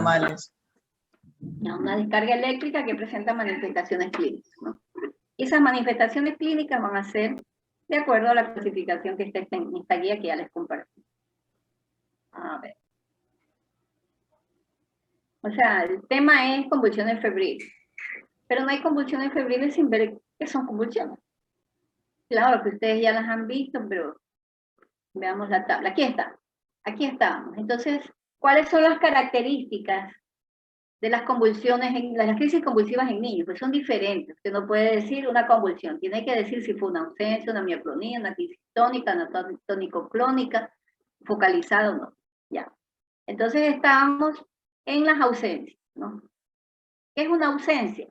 normales. Una descarga eléctrica que presenta manifestaciones clínicas, ¿no? Esas manifestaciones clínicas van a ser de acuerdo a la clasificación que está en esta guía que ya les compartí. A ver. O sea, el tema es convulsiones febriles. Pero no hay convulsiones febriles sin ver qué son convulsiones. Claro que ustedes ya las han visto, pero veamos la tabla. Aquí está. Aquí estamos. Entonces, ¿cuáles son las características de las convulsiones, las crisis convulsivas en niños? Pues son diferentes. Usted no puede decir una convulsión. Tiene que decir si fue una ausencia, una mioclonía, una crisis tónica, una tónico-clónica, focalizada o no. Ya. Entonces, estamos en las ausencias, ¿no? ¿Qué es una ausencia?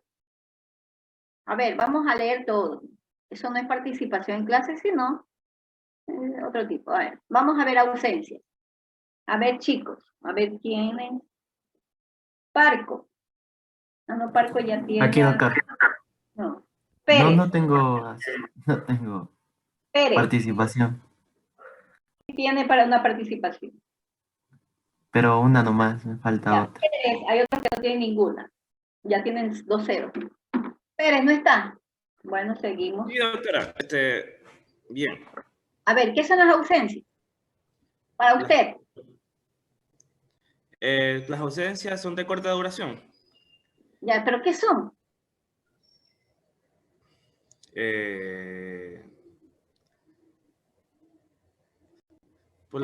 A ver, vamos a leer todo. Eso no es participación en clase, sino otro tipo. A ver, vamos a ver ausencias. A ver, chicos, a ver quién es. Parco. No, Parco ya tiene. Aquí, doctor. No. Pérez. No tengo Pérez. participación. Tiene para una participación. Pero una nomás, me falta Ya, otra. Pérez, hay otros que no tienen ninguna. Ya tienen 2 ceros. Pérez, ¿no está? Bueno, seguimos. Sí, doctora. Bien. A ver, ¿qué son las ausencias? Para usted. Las ausencias son de corta duración. Ya, ¿pero qué son? Pues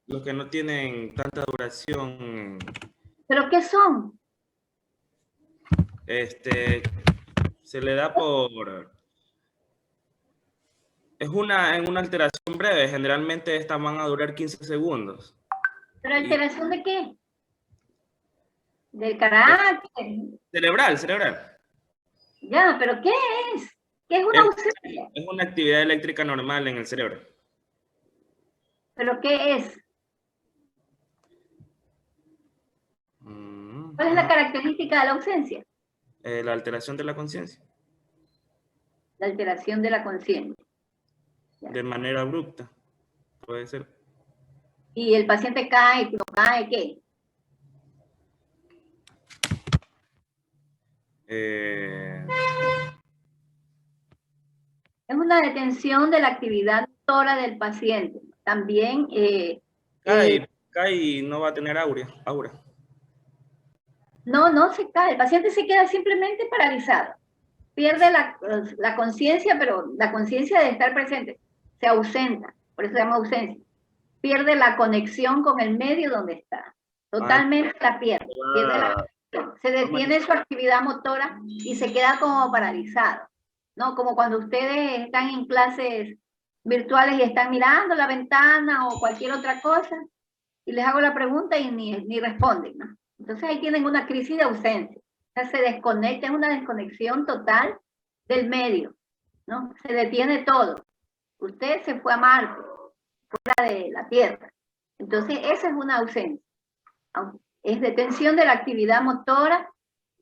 los que no tienen tanta duración. ¿Pero qué son? Se le da por... Es una alteración breve. Generalmente estas van a durar 15 segundos. ¿Pero alteración de qué? Del carácter. Cerebral. Ya, ¿pero qué es? ¿Qué es una ausencia? Es una actividad eléctrica normal en el cerebro. ¿Pero qué es? ¿Cuál es la característica de la ausencia? La alteración de la conciencia. La alteración de la conciencia. De manera abrupta, puede ser. ¿Y el paciente cae, no cae, qué? Es una detención de la actividad motora del paciente. También... cae y no va a tener aura. No se cae. El paciente se queda simplemente paralizado. Pierde la conciencia, pero la conciencia de estar presente se ausenta. Por eso se llama ausencia. Pierde la conexión con el medio donde está. Totalmente la pierde. Se detiene su actividad motora y se queda como paralizado. ¿No? Como cuando ustedes están en clases virtuales y están mirando la ventana o cualquier otra cosa y les hago la pregunta y ni responden, ¿no? Entonces ahí tienen una crisis de ausencia. O sea, se desconecta, es una desconexión total del medio, ¿no? Se detiene todo. Usted se fue a Marte, fuera de la Tierra. Entonces esa es una ausencia. Es detención de la actividad motora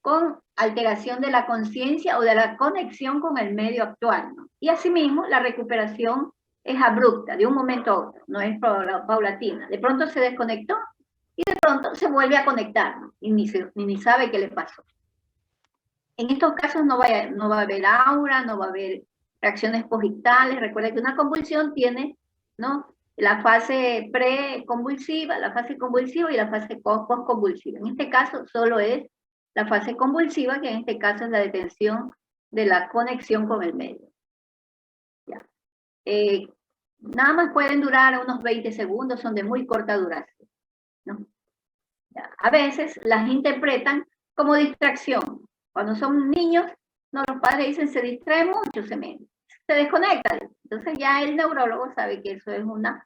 con alteración de la conciencia o de la conexión con el medio actual, ¿no? Y asimismo, la recuperación es abrupta, de un momento a otro, no es paulatina. De pronto se desconectó y de pronto se vuelve a conectar, ¿no? Y ni sabe qué le pasó. En estos casos no va a haber aura, no va a haber reacciones posictales. Recuerda que una convulsión tiene, ¿no?, la fase preconvulsiva, la fase convulsiva y la fase postconvulsiva. En este caso solo es la fase convulsiva, que en este caso es la detención de la conexión con el medio. Ya. Nada más pueden durar unos 20 segundos, son de muy corta duración, ¿no? Ya. A veces las interpretan como distracción. Cuando son niños, no, los padres dicen se distrae mucho, se desconecta. Entonces ya el neurólogo sabe que eso es una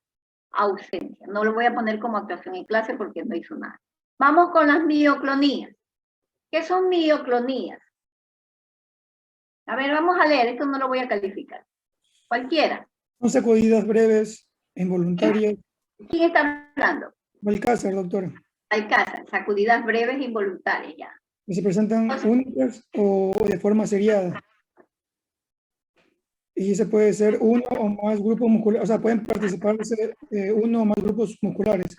ausencia. No lo voy a poner como actuación en clase porque no hizo nada. Vamos con las mioclonías. ¿Qué son mioclonías? A ver, vamos a leer, esto no lo voy a calificar. Cualquiera. Son sacudidas breves, involuntarias. ¿Quién está hablando? Balcázar, doctora. Balcázar, sacudidas breves involuntarias, ya. Que se presentan únicas o de forma seriada. Y se puede ser uno o más grupos musculares, o sea, pueden participarse uno o más grupos musculares.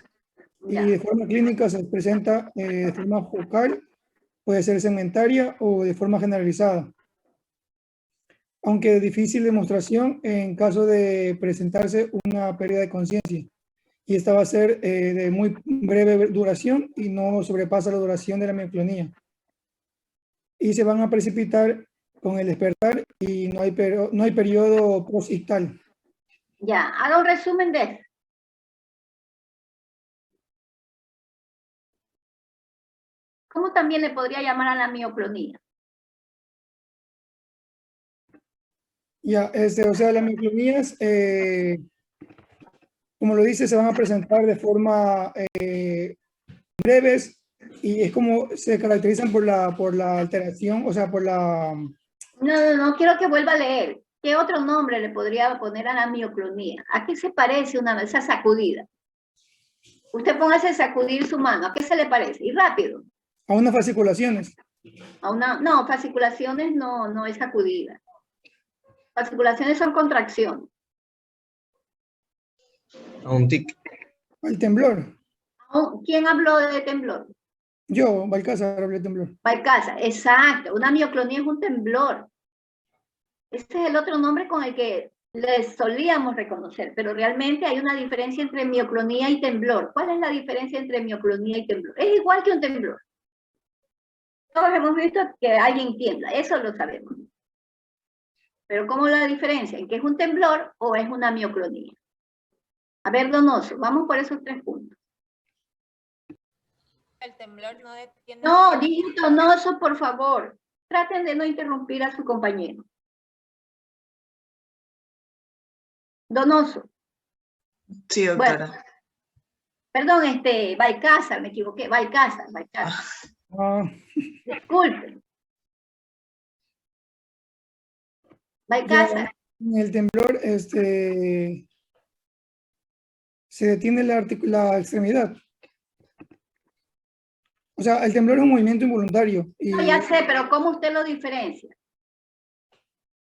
Y Ya. de forma clínica se presenta de forma focal, puede ser segmentaria o de forma generalizada, aunque de difícil demostración en caso de presentarse una pérdida de conciencia. Y esta va a ser de muy breve duración y no sobrepasa la duración de la mioclonía. Y se van a precipitar con el despertar y no hay periodo posictal. Ya, haga un resumen de eso. ¿Cómo también le podría llamar a la mioclonía? Ya, o sea, las mioclonías, como lo dice, se van a presentar de forma breves y es como se caracterizan por la alteración, o sea, por la... No, quiero que vuelva a leer. ¿Qué otro nombre le podría poner a la mioclonía? ¿A qué se parece esa sacudida? Usted póngase a sacudir su mano. ¿A qué se le parece? Y rápido. A unas fasciculaciones. No, fasciculaciones no es sacudida. Fasciculaciones son contracciones. A un tic. Al temblor. ¿Quién habló de temblor? Yo, Balcázar, hablé de temblor. Balcázar, exacto. Una mioclonía es un temblor. Este es el otro nombre con el que les solíamos reconocer, pero realmente hay una diferencia entre mioclonía y temblor. ¿Cuál es la diferencia entre mioclonía y temblor? Es igual que un temblor. Todos hemos visto que alguien tiembla, eso lo sabemos. Pero ¿cómo la diferencia? ¿En qué es un temblor o es una mioclonía? A ver, Donoso, vamos por esos 3 puntos. El temblor no detiene. No, dígito Donoso, por favor. Traten de no interrumpir a su compañero. Donoso. Sí, doctora. Bueno, perdón, Balcázar, me equivoqué. Balcázar. Ah, Disculpen. Balcázar. en el temblor, se detiene la extremidad. O sea, el temblor es un movimiento involuntario. Y No, ya sé, pero ¿cómo usted lo diferencia?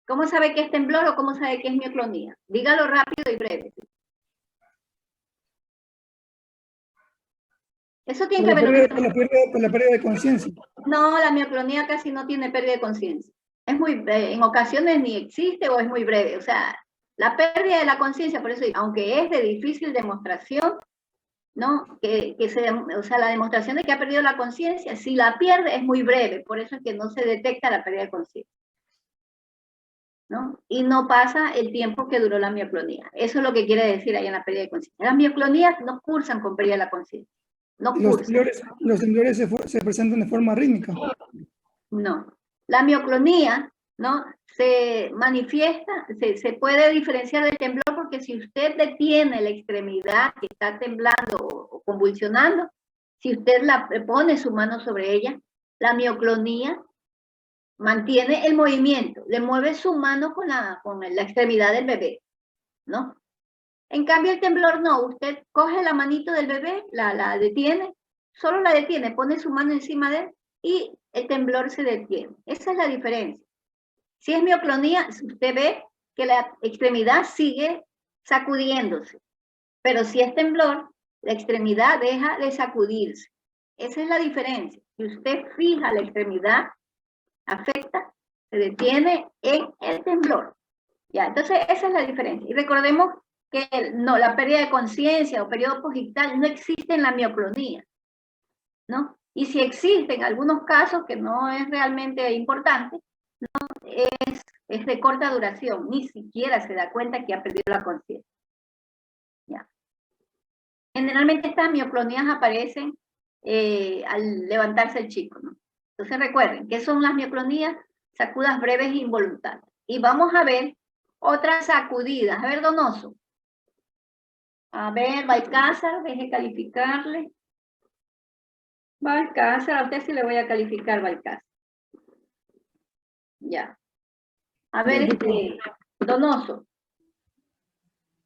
¿Cómo sabe que es temblor o cómo sabe que es mioclonía? Dígalo rápido y breve. Eso tiene que haberlo visto. por la pérdida de conciencia. No, la mioclonía casi no tiene pérdida de conciencia. Es muy breve, en ocasiones ni existe o es muy breve. O sea, la pérdida de la conciencia, por eso, aunque es de difícil demostración, ¿no? O sea, la demostración de que ha perdido la conciencia, si la pierde es muy breve, por eso es que no se detecta la pérdida de conciencia, ¿no? Y no pasa el tiempo que duró la mioclonía. Eso es lo que quiere decir ahí en la pérdida de conciencia. Las mioclonías no cursan con pérdida de la conciencia. No cursan. Los temblores se presentan de forma rítmica. No. La mioclonía, ¿no? Se manifiesta, se puede diferenciar del temblor porque si usted detiene la extremidad que está temblando o convulsionando, si usted pone su mano sobre ella, la mioclonía mantiene el movimiento, le mueve su mano con la extremidad del bebé, ¿no? En cambio el temblor no, usted coge la manito del bebé, la detiene, solo la detiene, pone su mano encima de él y el temblor se detiene. Esa es la diferencia. Si es mioclonía, usted ve que la extremidad sigue sacudiéndose, pero si es temblor, la extremidad deja de sacudirse. Esa es la diferencia. Si usted fija la extremidad, afecta, se detiene en el temblor. Ya, entonces esa es la diferencia. Y recordemos que no, la pérdida de conciencia o periodo posictal no existe en la mioclonía, ¿no? Y si existe en algunos casos, que no es realmente importante, ¿no? Es de corta duración, ni siquiera se da cuenta que ha perdido la conciencia. ¿Ya? Generalmente estas mioclonías aparecen al levantarse el chico, ¿no? Entonces recuerden, ¿qué son las mioclonías? Sacudas breves e involuntarias. Y vamos a ver otras sacudidas. A ver, Donoso. A ver, Balcázar, deje calificarle. Balcázar, a usted sí le voy a calificar, Balcázar. Ya. A ver, Donoso.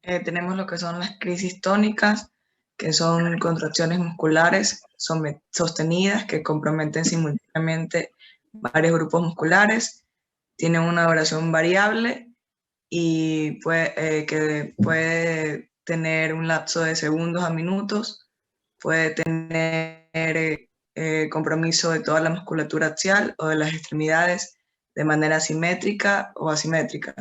Tenemos lo que son las crisis tónicas, que son contracciones musculares sostenidas que comprometen simultáneamente varios grupos musculares, tienen una duración variable y que puede tener un lapso de segundos a minutos puede tener compromiso de toda la musculatura axial o de las extremidades de manera simétrica o asimétrica,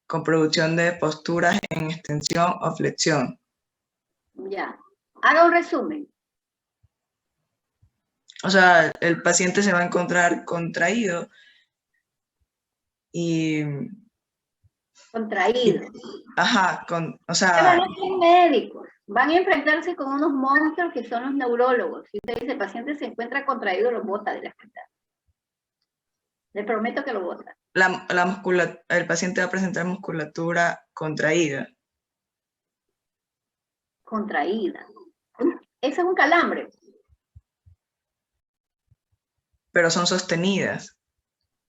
con producción de posturas en extensión o flexión. Ya. Haga un resumen. O sea, el paciente se va a encontrar contraído y... Contraído. Ajá, o Van sea, a ser médicos, van a enfrentarse con unos monstruos que son los neurólogos. Si usted dice, el paciente se encuentra contraído, lo bota de la hospital. Le prometo que lo bota. el paciente va a presentar musculatura contraída. Contraída. Ese es un calambre. Pero son sostenidas.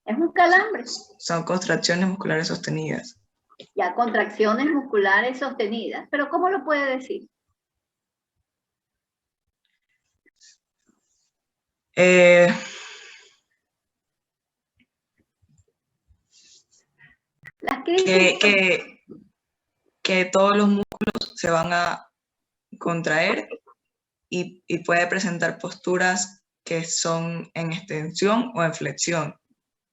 Es un calambre. Son contracciones musculares sostenidas. Ya, contracciones musculares sostenidas. Pero ¿cómo lo puede decir? Las crisis... Que todos los músculos se van a contraer y puede presentar posturas que son en extensión o en flexión.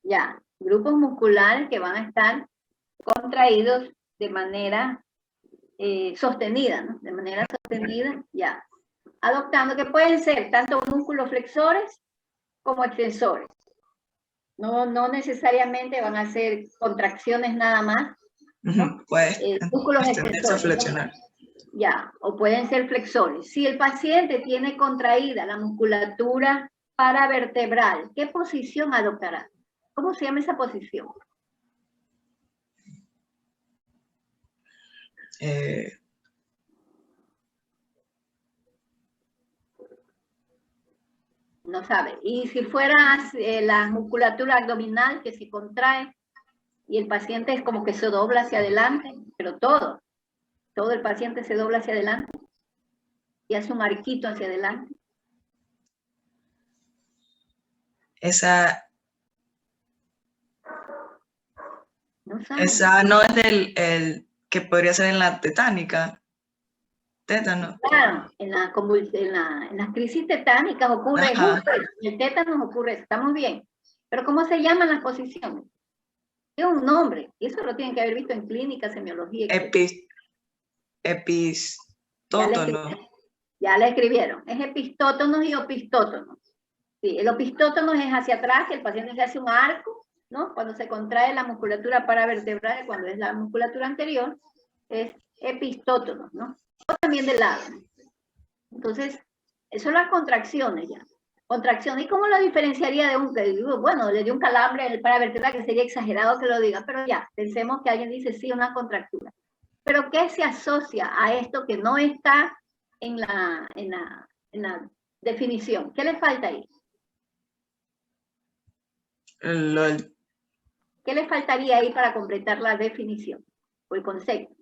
Ya, grupos musculares que van a estar contraídos de manera sostenida, ¿no? De manera sostenida, ya. Adoptando que pueden ser tanto músculos flexores como extensores. No necesariamente van a ser contracciones nada más, ¿no? Puede Músculos extenderse o extensores. flexionar. Ya, o pueden ser flexores. Si el paciente tiene contraída la musculatura paravertebral, ¿qué posición adoptará? ¿Cómo se llama esa posición? No sabe. Y si fuera la musculatura abdominal que se contrae y el paciente es como que se dobla hacia adelante, pero todo el paciente se dobla hacia adelante y hace un arquito hacia adelante. Esa No no es del que podría ser en la tetánica. Tétano. Claro, en las crisis tetánicas ocurre justo, en el tétano ocurre eso, estamos bien. Pero ¿cómo se llaman las posiciones? Tiene un nombre, y eso lo tienen que haber visto en clínica, semiología. Epistótono. Ya le escribieron, es epistótonos y opistótonos. Sí, el opistótono es hacia atrás, que el paciente se hace un arco, ¿no? Cuando se contrae la musculatura paravertebral, cuando es la musculatura anterior, es epistótono, ¿no? O también del lado. Entonces, eso son las contracciones ya. Contracción, ¿y cómo lo diferenciaría de un, bueno, le dio un calambre en el paravertebral, que sería exagerado que lo diga, pero ya, pensemos que alguien dice sí, una contractura. Pero ¿qué se asocia a esto que no está en la definición? ¿Qué le falta ahí? ¿Qué le faltaría ahí para completar la definición o el concepto?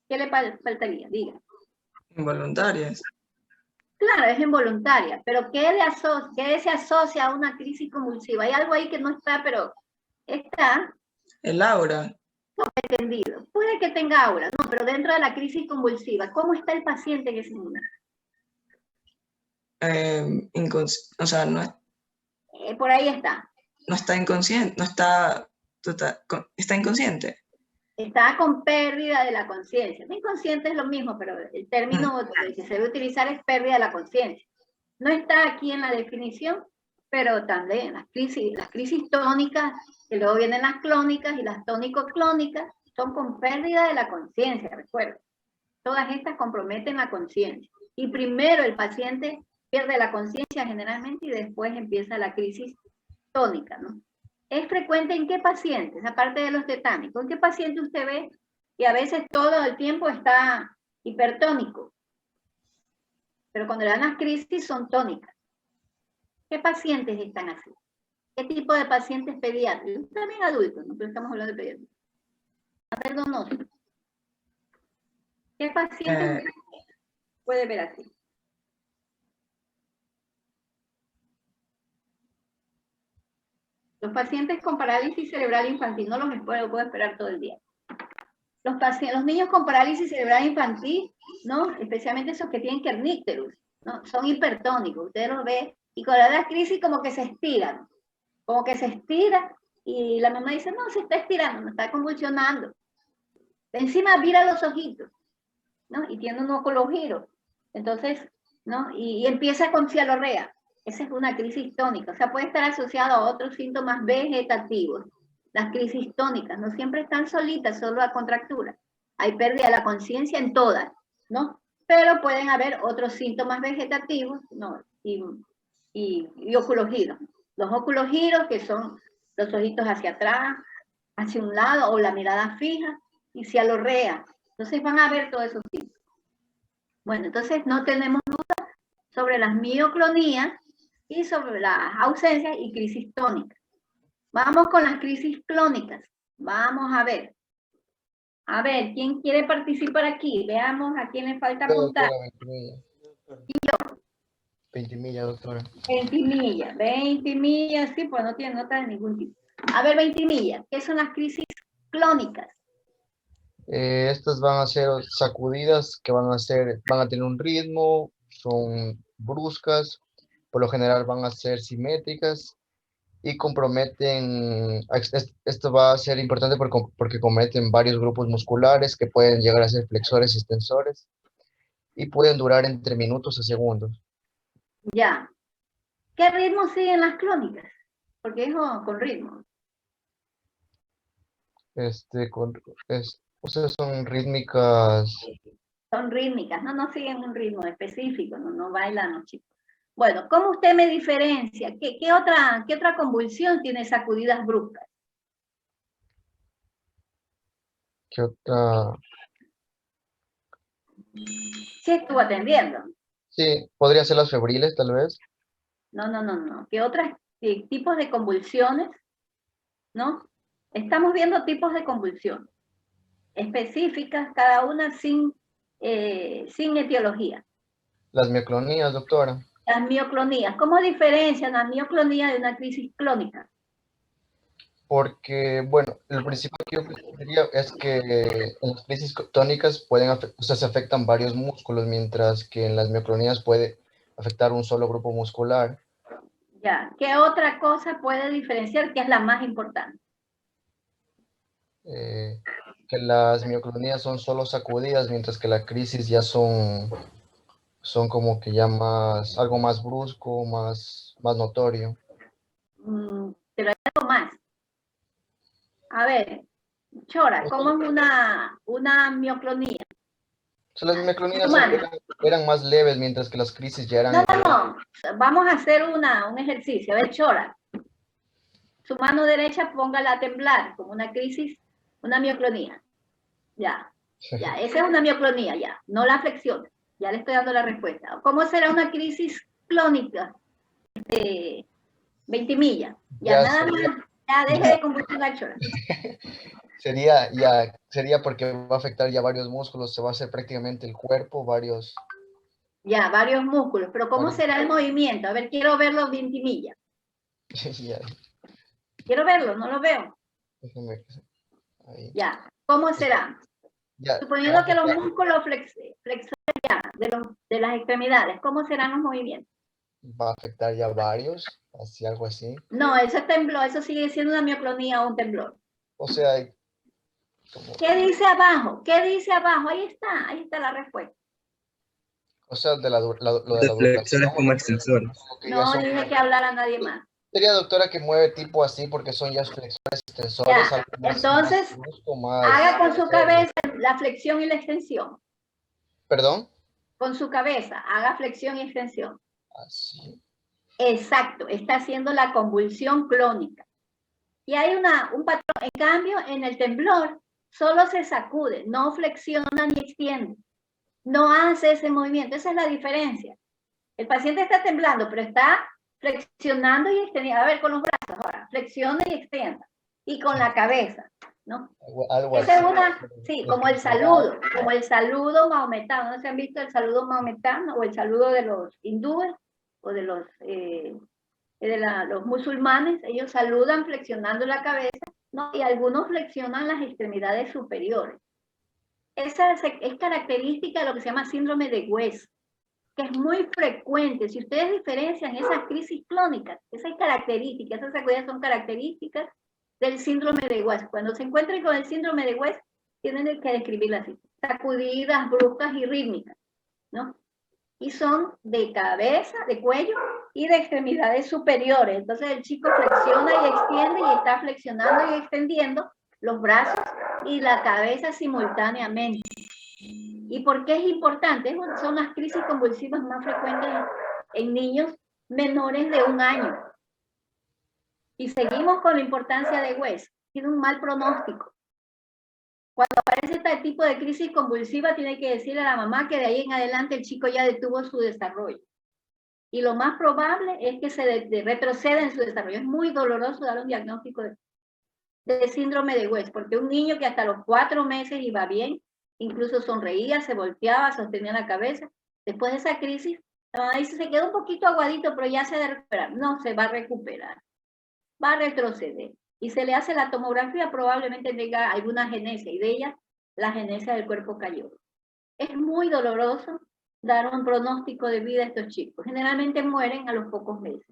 ¿Qué le faltaría? Diga. Involuntarias. Claro, es involuntaria, pero ¿qué se asocia a una crisis convulsiva? Hay algo ahí que no está, pero está. El aura. No, entendido. Puede que tenga aura, no, pero dentro de la crisis convulsiva, ¿cómo está el paciente en ese momento? O sea, no, Por ahí está. No está inconsciente, está inconsciente. Está con pérdida de la conciencia. Inconsciente es lo mismo, pero el término que se debe utilizar es pérdida de la conciencia. No está aquí en la definición, pero también las crisis tónicas, que luego vienen las clónicas y las tónico-clónicas, son con pérdida de la conciencia, recuerden. Todas estas comprometen la conciencia. Y primero el paciente pierde la conciencia generalmente y después empieza la crisis tónica, ¿no? ¿Es frecuente en qué pacientes, aparte de los tetánicos? ¿En qué paciente usted ve que a veces todo el tiempo está hipertónico? Pero cuando le dan las crisis son tónicas. ¿Qué pacientes están así? ¿Qué tipo de pacientes pediátricos? También adultos, ¿no? Pero estamos hablando de pediátricos. Perdón, ¿qué pacientes puede ver así? Los pacientes con parálisis cerebral infantil, no los puedo esperar todo el día. Los niños con parálisis cerebral infantil, ¿no? Especialmente esos que tienen kernícterus, ¿no? Son hipertónicos, ustedes los ven, y con la crisis como que se estiran, como que se estira, y la mamá dice, no, se está estirando, no está convulsionando. Encima vira los ojitos, ¿no? Y tiene un óculo giro. Entonces, ¿no? Y empieza con cialorrea. Esa es una crisis tónica, o sea, puede estar asociado a otros síntomas vegetativos. Las crisis tónicas no siempre están solitas, solo a contractura. Hay pérdida de la conciencia en todas, ¿no? Pero pueden haber otros síntomas vegetativos, ¿no? Y óculos giros. Los óculos giros, que son los ojitos hacia atrás, hacia un lado, o la mirada fija, y cialorrea. Entonces van a ver todos esos síntomas. Bueno, entonces no tenemos duda sobre las mioclonías y sobre las ausencias y crisis tónicas. Vamos con las crisis clónicas. Vamos a ver. A ver, ¿quién quiere participar aquí? Veamos a quién le falta apuntar. Ventimilla, doctora. Ventimilla, Ventimilla, sí, pues no tiene nota de ningún tipo. A ver, Ventimilla, ¿qué son las crisis clónicas? Estas van a ser sacudidas que van a tener un ritmo, son bruscas, por lo general van a ser simétricas y comprometen, esto va a ser importante porque comprometen varios grupos musculares que pueden llegar a ser flexores y extensores y pueden durar entre minutos a segundos. Ya. ¿Qué ritmo siguen las clónicas? Porque es con ritmo. O sea, son rítmicas. Son rítmicas, no siguen un ritmo específico, no bailan los chicos. Bueno, ¿cómo usted me diferencia? ¿Qué otra convulsión tiene sacudidas bruscas? ¿Qué otra? Sí estuvo atendiendo. Sí, podría ser las febriles, tal vez. No. ¿Qué otros tipos de convulsiones? ¿No? Estamos viendo tipos de convulsiones específicas, cada una sin etiología. Las mioclonías, doctora. Las mioclonías. ¿Cómo diferencian la mioclonía de una crisis clónica? Porque, bueno, el principal que yo diría es que en las crisis tónicas se afectan varios músculos, mientras que en las mioclonías puede afectar un solo grupo muscular. Ya. ¿Qué otra cosa puede diferenciar que es la más importante? Que las mioclonías son solo sacudidas, mientras que la crisis ya son como que ya algo más brusco, más notorio. Pero hay algo más. A ver, Chora, ¿cómo es una mioclonía? O sea, las mioclonías Humana. eran más leves, mientras que las crisis ya eran... No. Vamos a hacer un ejercicio. A ver, Chora. Su mano derecha póngala a temblar, como una crisis, una mioclonía. Ya, esa es una mioclonía, ya. No la flexione. Ya le estoy dando la respuesta. ¿Cómo será una crisis clónica? Ventimilla. Ya nada más. Ya deje de convulsionar, Chora. Sería porque va a afectar ya varios músculos, se va a hacer prácticamente el cuerpo, varios... Ya, varios músculos. Pero ¿cómo será el movimiento? A ver, quiero verlo Ventimilla. Quiero verlo, no lo veo. Ahí. Ya, ¿cómo será? Suponiendo que los músculos flexores ya, de las extremidades, ¿cómo serán los movimientos? Va a afectar ya varios, así algo así. No, eso es temblor, eso sigue siendo una mioclonía o un temblor. O sea, ¿qué dice abajo? ¿Qué dice abajo? Ahí está la respuesta. O sea, lo de la flexores como extensores. No dije que hablara nadie más. Sería, doctora, que mueve tipo así porque son ya flexores extensores. Ya, entonces, haga con su cabeza la flexión y la extensión. ¿Perdón? Con su cabeza, haga flexión y extensión. Así. Exacto, está haciendo la convulsión clónica. Y hay un patrón, en cambio, en el temblor, solo se sacude, no flexiona ni extiende. No hace ese movimiento, esa es la diferencia. El paciente está temblando, pero está flexionando y extendiendo. A ver, con los brazos ahora, flexiona y extienda. Y con la cabeza, ¿no? Algo Esa así. es una, sí, como el saludo maometano. ¿No se han visto el saludo maometano o el saludo de los hindúes o de los los musulmanes, ellos saludan flexionando la cabeza, ¿no? Y algunos flexionan las extremidades superiores. Esa es característica de lo que se llama síndrome de West, que es muy frecuente. Si ustedes diferencian esas crisis clónicas, esas características, esas sacudidas son características del síndrome de West. Cuando se encuentren con el síndrome de West, tienen que describirlas así: sacudidas, bruscas y rítmicas, ¿no? Y son de cabeza, de cuello y de extremidades superiores. Entonces el chico flexiona y extiende y está flexionando y extendiendo los brazos y la cabeza simultáneamente. ¿Y por qué es importante? Son las crisis convulsivas más frecuentes en niños menores de 1 año. Y seguimos con la importancia de West. Tiene un mal pronóstico. Cuando aparece este tipo de crisis convulsiva, tiene que decirle a la mamá que de ahí en adelante el chico ya detuvo su desarrollo. Y lo más probable es que se retroceda en su desarrollo. Es muy doloroso dar un diagnóstico de síndrome de West, porque un niño que hasta los 4 meses iba bien, incluso sonreía, se volteaba, sostenía la cabeza, después de esa crisis, la mamá dice, se quedó un poquito aguadito, pero ya se va a recuperar. No, se va a recuperar. Va a retroceder. Y se le hace la tomografía, probablemente tenga alguna genesia, y de ella la genesia del cuerpo calloso. Es muy doloroso dar un pronóstico de vida a estos chicos. Generalmente mueren a los pocos meses.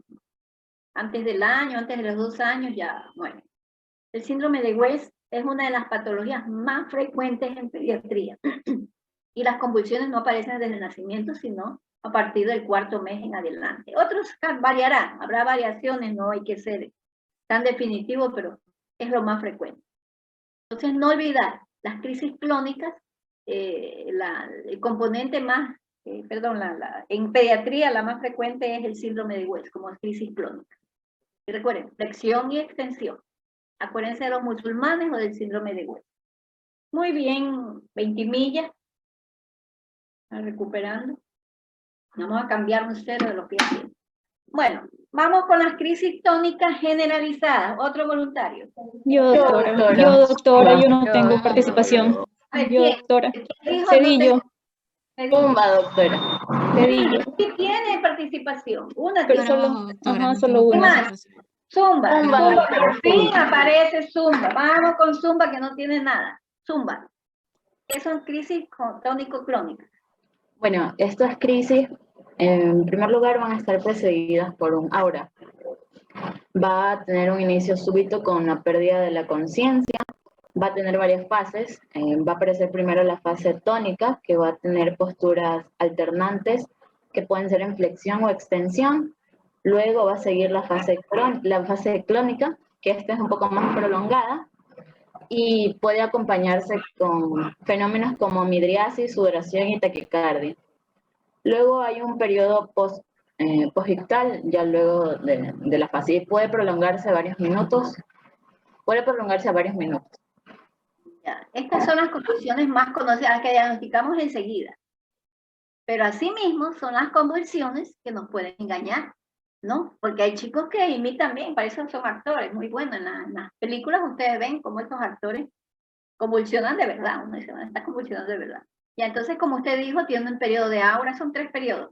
Antes del año, antes de los 2 años ya mueren. El síndrome de West es una de las patologías más frecuentes en pediatría. Y las convulsiones no aparecen desde el nacimiento, sino a partir del 4º mes en adelante. Otros variarán, habrá variaciones, no hay que ser tan definitivo, pero es lo más frecuente. Entonces, no olvidar, las crisis clónicas, el componente más, en pediatría la más frecuente es el síndrome de West, como crisis clónica. Y recuerden, flexión y extensión. Acuérdense de los musulmanes o del síndrome de West. Muy bien, 20 millas. Recuperando. Vamos a cambiar un 0 de los pies. Bueno, vamos con las crisis tónicas generalizadas. Otro voluntario. Yo, doctora, yo no tengo participación. Yo, doctora. Cedillo. Zumba, doctora. Cedillo. Sí tiene participación. Una Pero tiene. solo una. Zumba. Por fin aparece Zumba. Vamos con Zumba que no tiene nada. Zumba. ¿Qué son crisis tónico-clónicas? Bueno, estas crisis, en primer lugar, van a estar precedidas por un aura. Va a tener un inicio súbito con la pérdida de la conciencia. Va a tener varias fases. Va a aparecer primero la fase tónica, que va a tener posturas alternantes, que pueden ser en flexión o extensión. Luego va a seguir la fase clónica, que esta es un poco más prolongada, y puede acompañarse con fenómenos como midriasis, sudoración y taquicardia. Luego hay un periodo postictal, ya luego de la fase, y puede prolongarse a varios minutos. Ya, estas son las convulsiones más conocidas que diagnosticamos enseguida. Pero asimismo son las convulsiones que nos pueden engañar, ¿no? Porque hay chicos que imitan bien, para eso son actores, muy buenos. En las películas ustedes ven cómo estos actores convulsionan de verdad, uno dice, está convulsionando de verdad. Y entonces, como usted dijo, tiene un periodo de aura, son 3 periodos.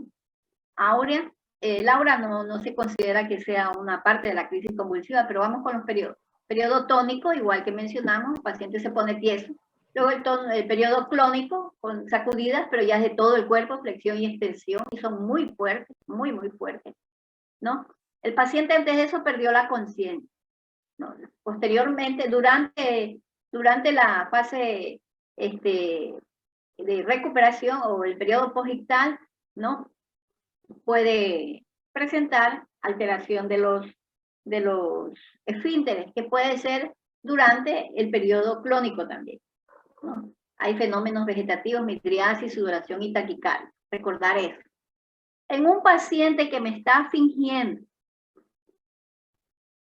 Aurea, el aura no se considera que sea una parte de la crisis convulsiva, pero vamos con los periodos. Periodo tónico, igual que mencionamos, el paciente se pone tieso. Luego el periodo clónico, con sacudidas, pero ya es de todo el cuerpo, flexión y extensión, y son muy fuertes, muy fuertes, ¿no? El paciente antes de eso perdió la conciencia, ¿no? Posteriormente, durante la fase de recuperación o el periodo postictal, ¿no? Puede presentar alteración de los esfínteres, que puede ser durante el periodo clónico también, ¿no? Hay fenómenos vegetativos, midriasis, sudoración y taquicardia. Recordar eso. En un paciente que me está fingiendo,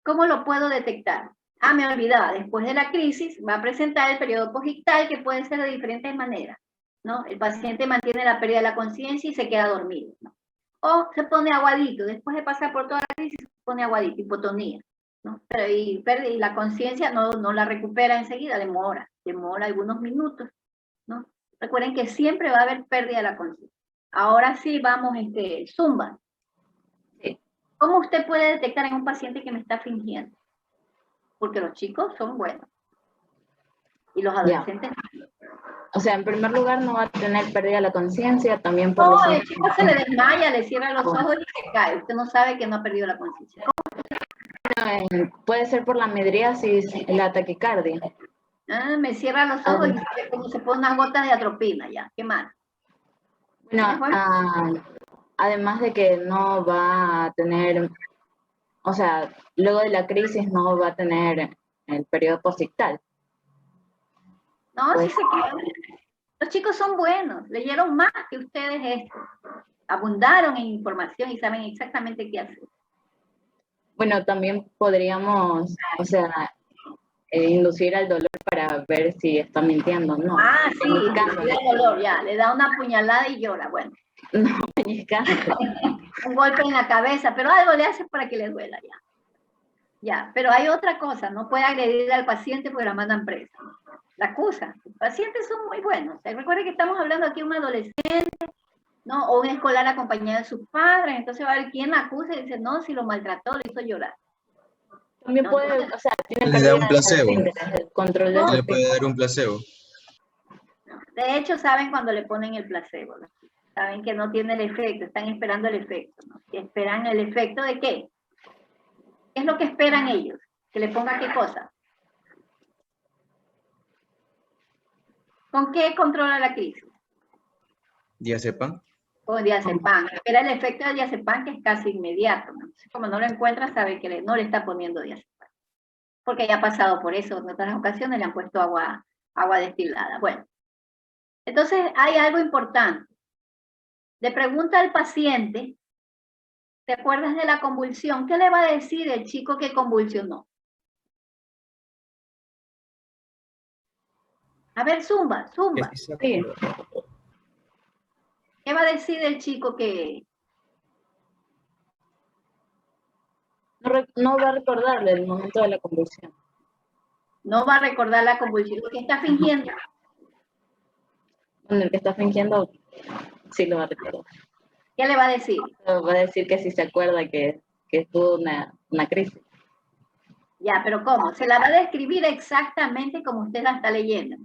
¿cómo lo puedo detectar? Me olvidaba, después de la crisis va a presentar el periodo postictal, que puede ser de diferentes maneras, ¿no? El paciente mantiene la pérdida de la conciencia y se queda dormido, ¿no? O se pone aguadito, después de pasar por toda la crisis, se pone aguadito, hipotonía, ¿no? Y la conciencia no la recupera enseguida, demora algunos minutos, ¿no? Recuerden que siempre va a haber pérdida de la conciencia. Ahora sí, vamos, Zumba. Sí. ¿Cómo usted puede detectar en un paciente que me está fingiendo? Porque los chicos son buenos. Y los adolescentes no. O sea, en primer lugar no va a tener pérdida de la conciencia, también por No, los el chico se le desmaya, le cierra los ojos y se cae. Usted no sabe que no ha perdido la conciencia. puede ser por la midriasis, la taquicardia. Ah, me cierra los ojos y como se pone unas gotas de atropina ya. ¿Qué más? Bueno, además de que no va a tener, o sea, luego de la crisis no va a tener el periodo postictal. No, Pues, sí se quedan. Los chicos son buenos, leyeron más que ustedes esto. Abundaron en información y saben exactamente qué hacer. bueno, también podríamos, o sea, inducir al dolor para ver si está mintiendo, ¿no? Ah, sí, inducir el dolor, ya. Le da una puñalada y llora, bueno. No, pellizcando. Un golpe en la cabeza, pero algo le hace para que le duela, ya. Ya, pero hay otra cosa, no puede agredir al paciente porque la mandan presa. La acusa. Los pacientes son muy buenos. Recuerde que estamos hablando aquí de un adolescente, ¿no? O un escolar acompañado de sus padres, entonces va a ver quién la acusa y dice, no, si lo maltrató, le hizo llorar. También No, puede, entonces, o sea, tiene Le da un placebo. el control No. del Le puede dar un placebo. de hecho, saben cuando le ponen el placebo, ¿no? Saben que no tiene el efecto, están esperando el efecto, ¿no? Y esperan el efecto de qué. ¿Qué es lo que esperan ellos? Que le ponga qué cosa. ¿Con qué controla la crisis? Diazepam. Con diazepam. Espera el efecto del diazepam que es casi inmediato, ¿no? Entonces, como no lo encuentra, sabe que no le está poniendo diazepam. Porque ya ha pasado por eso, en otras ocasiones le han puesto agua destilada. Bueno, entonces hay algo importante. Le pregunta al paciente, ¿te acuerdas de la convulsión? ¿Qué le va a decir el chico que convulsionó? A ver, zumba. Sí. ¿Qué va a decir el chico que... No va a recordarle el momento de la convulsión. No va a recordar la convulsión, que está fingiendo? Bueno, el que está fingiendo sí lo va a recordar. ¿Qué le va a decir? Va a decir que sí se acuerda que tuvo una crisis. Ya, pero ¿cómo? Se la va a describir exactamente como usted la está leyendo.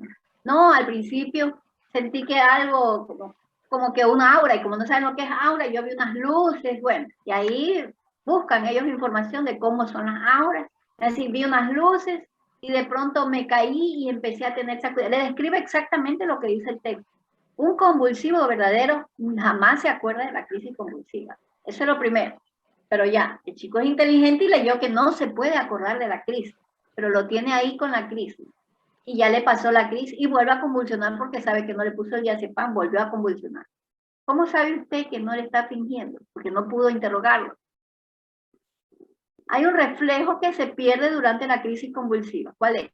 No, al principio sentí que algo, como que una aura, y como no saben lo que es aura, yo vi unas luces, bueno, y ahí buscan ellos información de cómo son las auras. Es decir, vi unas luces y de pronto me caí y empecé a tener sacudida. Le describe exactamente lo que dice el texto. Un convulsivo verdadero jamás se acuerda de la crisis convulsiva. Eso es lo primero. Pero ya, el chico es inteligente y leyó que no se puede acordar de la crisis, pero lo tiene ahí con la crisis. Y ya le pasó la crisis y vuelve a convulsionar porque sabe que no le puso el diazepam, volvió a convulsionar. ¿Cómo sabe usted que no le está fingiendo? Porque no pudo interrogarlo. Hay un reflejo que se pierde durante la crisis convulsiva. ¿Cuál es?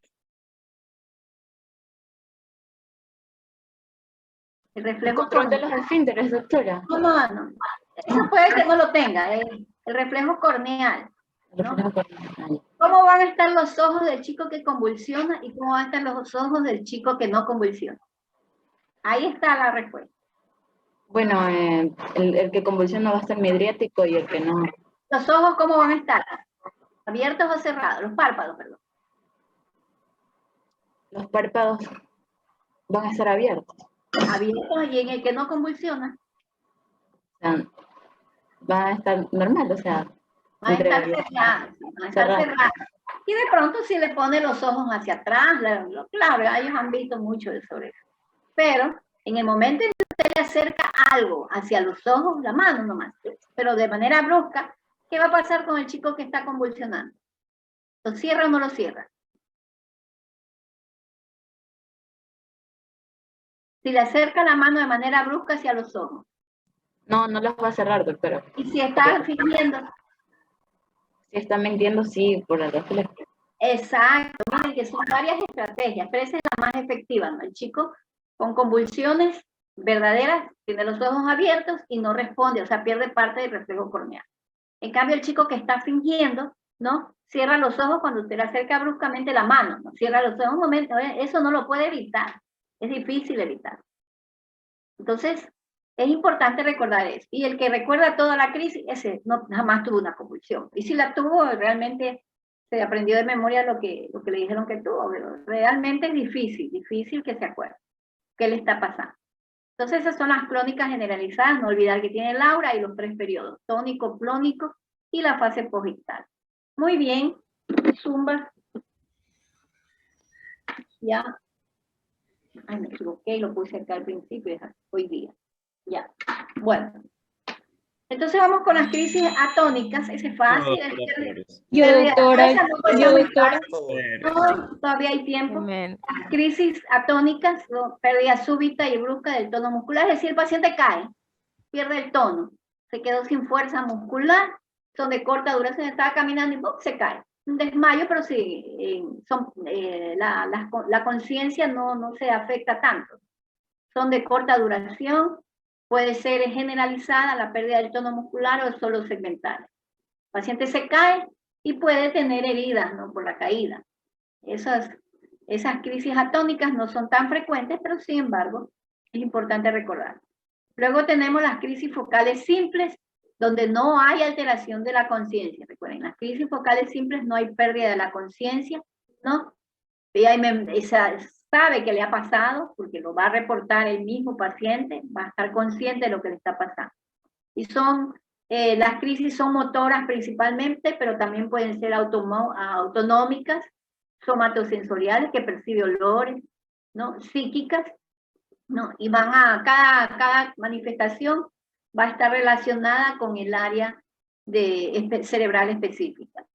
El reflejo Control de los esfínteres, doctora. No. Eso puede que no lo tenga. El reflejo corneal, ¿no? ¿Cómo van a estar los ojos del chico que convulsiona y cómo van a estar los ojos del chico que no convulsiona? Ahí está la respuesta. Bueno, el que convulsiona va a estar midriático y el que no. ¿Los ojos cómo van a estar? ¿Abiertos o cerrados? Los párpados, perdón. Los párpados van a estar abiertos. Abiertos y en el que no convulsiona. O sea, van a estar normal, o sea. Van a estar cerrados. Van a estar cerrados. Y de pronto si le pone los ojos hacia atrás, claro, ellos han visto mucho sobre eso. Pero en el momento en que usted le acerca algo hacia los ojos, la mano nomás, pero de manera brusca, ¿qué va a pasar con el chico que está convulsionando? ¿Lo cierra o no lo cierra? Si le acerca la mano de manera brusca hacia los ojos. No los va a cerrar, doctora. ¿Y si está fingiendo? Si está mintiendo, sí, por el reflejo. Exacto, miren que son varias estrategias, pero esa es la más efectiva, ¿no? El chico con convulsiones verdaderas tiene los ojos abiertos y no responde, o sea, pierde parte del reflejo corneal. En cambio, el chico que está fingiendo, ¿no? Cierra los ojos cuando usted le acerca bruscamente la mano, ¿no? Cierra los ojos un momento, eso no lo puede evitar, es difícil evitar. Entonces, Es importante recordar eso. Y el que recuerda toda la crisis, ese no, jamás tuvo una convulsión. Y si la tuvo, realmente se aprendió de memoria lo que le dijeron que tuvo. Pero realmente es difícil que se acuerde qué le está pasando. Entonces esas son las clónicas generalizadas. No olvidar que tiene el aura y los 3 periodos, tónico, clónico y la fase posictal. Muy bien, Zumba. Ya. Ay, me equivoqué y lo puse acá al principio, hoy día. Ya. Bueno. Entonces vamos con las crisis atónicas. Ese es fácil. Yo, doctora. No, todavía hay tiempo. Las crisis atónicas, pérdida súbita y brusca del tono muscular, es decir, el paciente cae, pierde el tono, se quedó sin fuerza muscular, son de corta duración, estaba caminando y ¡pum!, se cae. Un desmayo, pero sí, la conciencia no se afecta tanto. Son de corta duración, puede ser generalizada la pérdida del tono muscular o solo segmental. El paciente se cae y puede tener heridas, ¿no?, por la caída. Esas crisis atónicas no son tan frecuentes, pero sin embargo es importante recordar. Luego tenemos las crisis focales simples, donde no hay alteración de la conciencia. Recuerden, las crisis focales simples no hay pérdida de la conciencia, ¿no? Ella sabe que le ha pasado, porque lo va a reportar el mismo paciente, va a estar consciente de lo que le está pasando. Y las crisis son motoras principalmente, pero también pueden ser autonómicas, somatosensoriales, que percibe olores, ¿no?, psíquicas, ¿no? Y van a cada manifestación va a estar relacionada con el área cerebral específica.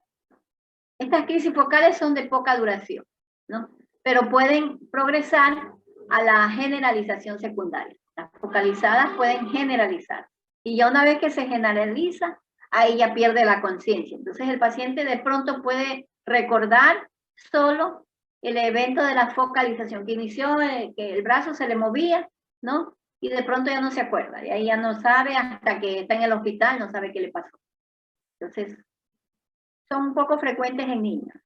Estas crisis focales son de poca duración, ¿no?, pero pueden progresar a la generalización secundaria. Las focalizadas pueden generalizar. Y ya una vez que se generaliza, ahí ya pierde la conciencia. Entonces el paciente de pronto puede recordar solo el evento de la focalización, que inició, que el brazo se le movía, ¿no? Y de pronto ya no se acuerda. Y ahí ya no sabe, hasta que está en el hospital, no sabe qué le pasó. Entonces, son un poco frecuentes en niños.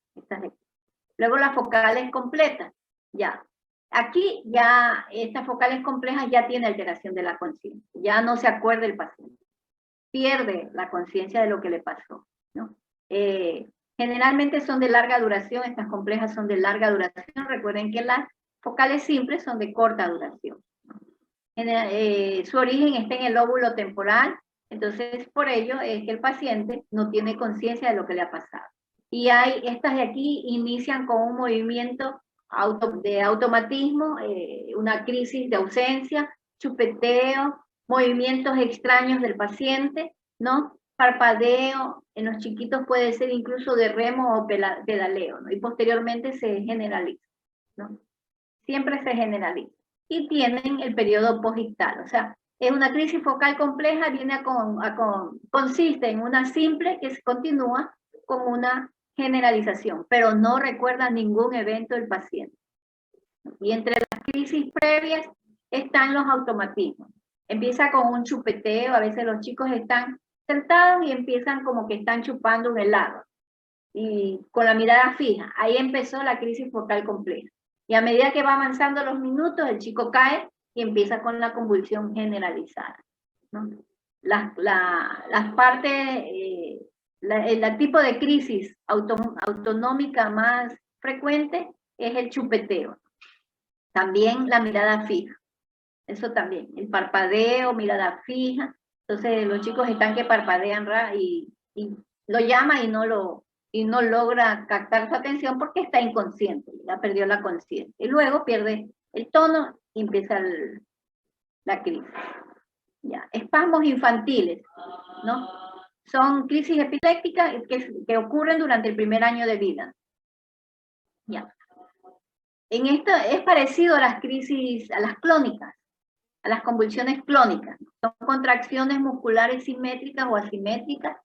Luego las focales completas, ya. Aquí ya, estas focales complejas ya tiene alteración de la conciencia. Ya no se acuerda el paciente. Pierde la conciencia de lo que le pasó, ¿no? Generalmente son de larga duración, estas complejas son de larga duración. Recuerden que las focales simples son de corta duración. Su origen está en el lóbulo temporal, entonces por ello es que el paciente no tiene conciencia de lo que le ha pasado. Y estas de aquí inician con un movimiento de automatismo, una crisis de ausencia, chupeteo, movimientos extraños del paciente, ¿no? Parpadeo, en los chiquitos puede ser incluso de remo o pedaleo, ¿no? Y posteriormente se generaliza, ¿no? Siempre se generaliza. Y tienen el periodo posictal, o sea, es una crisis focal compleja, consiste en una simple que se continúa con una generalización, pero no recuerda ningún evento del paciente. Y entre las crisis previas están los automatismos. Empieza con un chupeteo, a veces los chicos están sentados y empiezan como que están chupando un helado, y con la mirada fija. Ahí empezó la crisis focal compleja. Y a medida que va avanzando los minutos, el chico cae y empieza con la convulsión generalizada, ¿no? Las partes, el tipo de crisis autonómica más frecuente es el chupeteo. También la mirada fija. Eso también, el parpadeo, mirada fija. Entonces los chicos están que parpadean y lo llama y no logra captar su atención porque está inconsciente, ya perdió la conciencia. Y luego pierde el tono y empieza la crisis. Ya. Espasmos infantiles, ¿no? Son crisis epilépticas que ocurren durante el primer año de vida. Ya. En esto es parecido a las crisis, a las clónicas, a las convulsiones clónicas. Son contracciones musculares simétricas o asimétricas,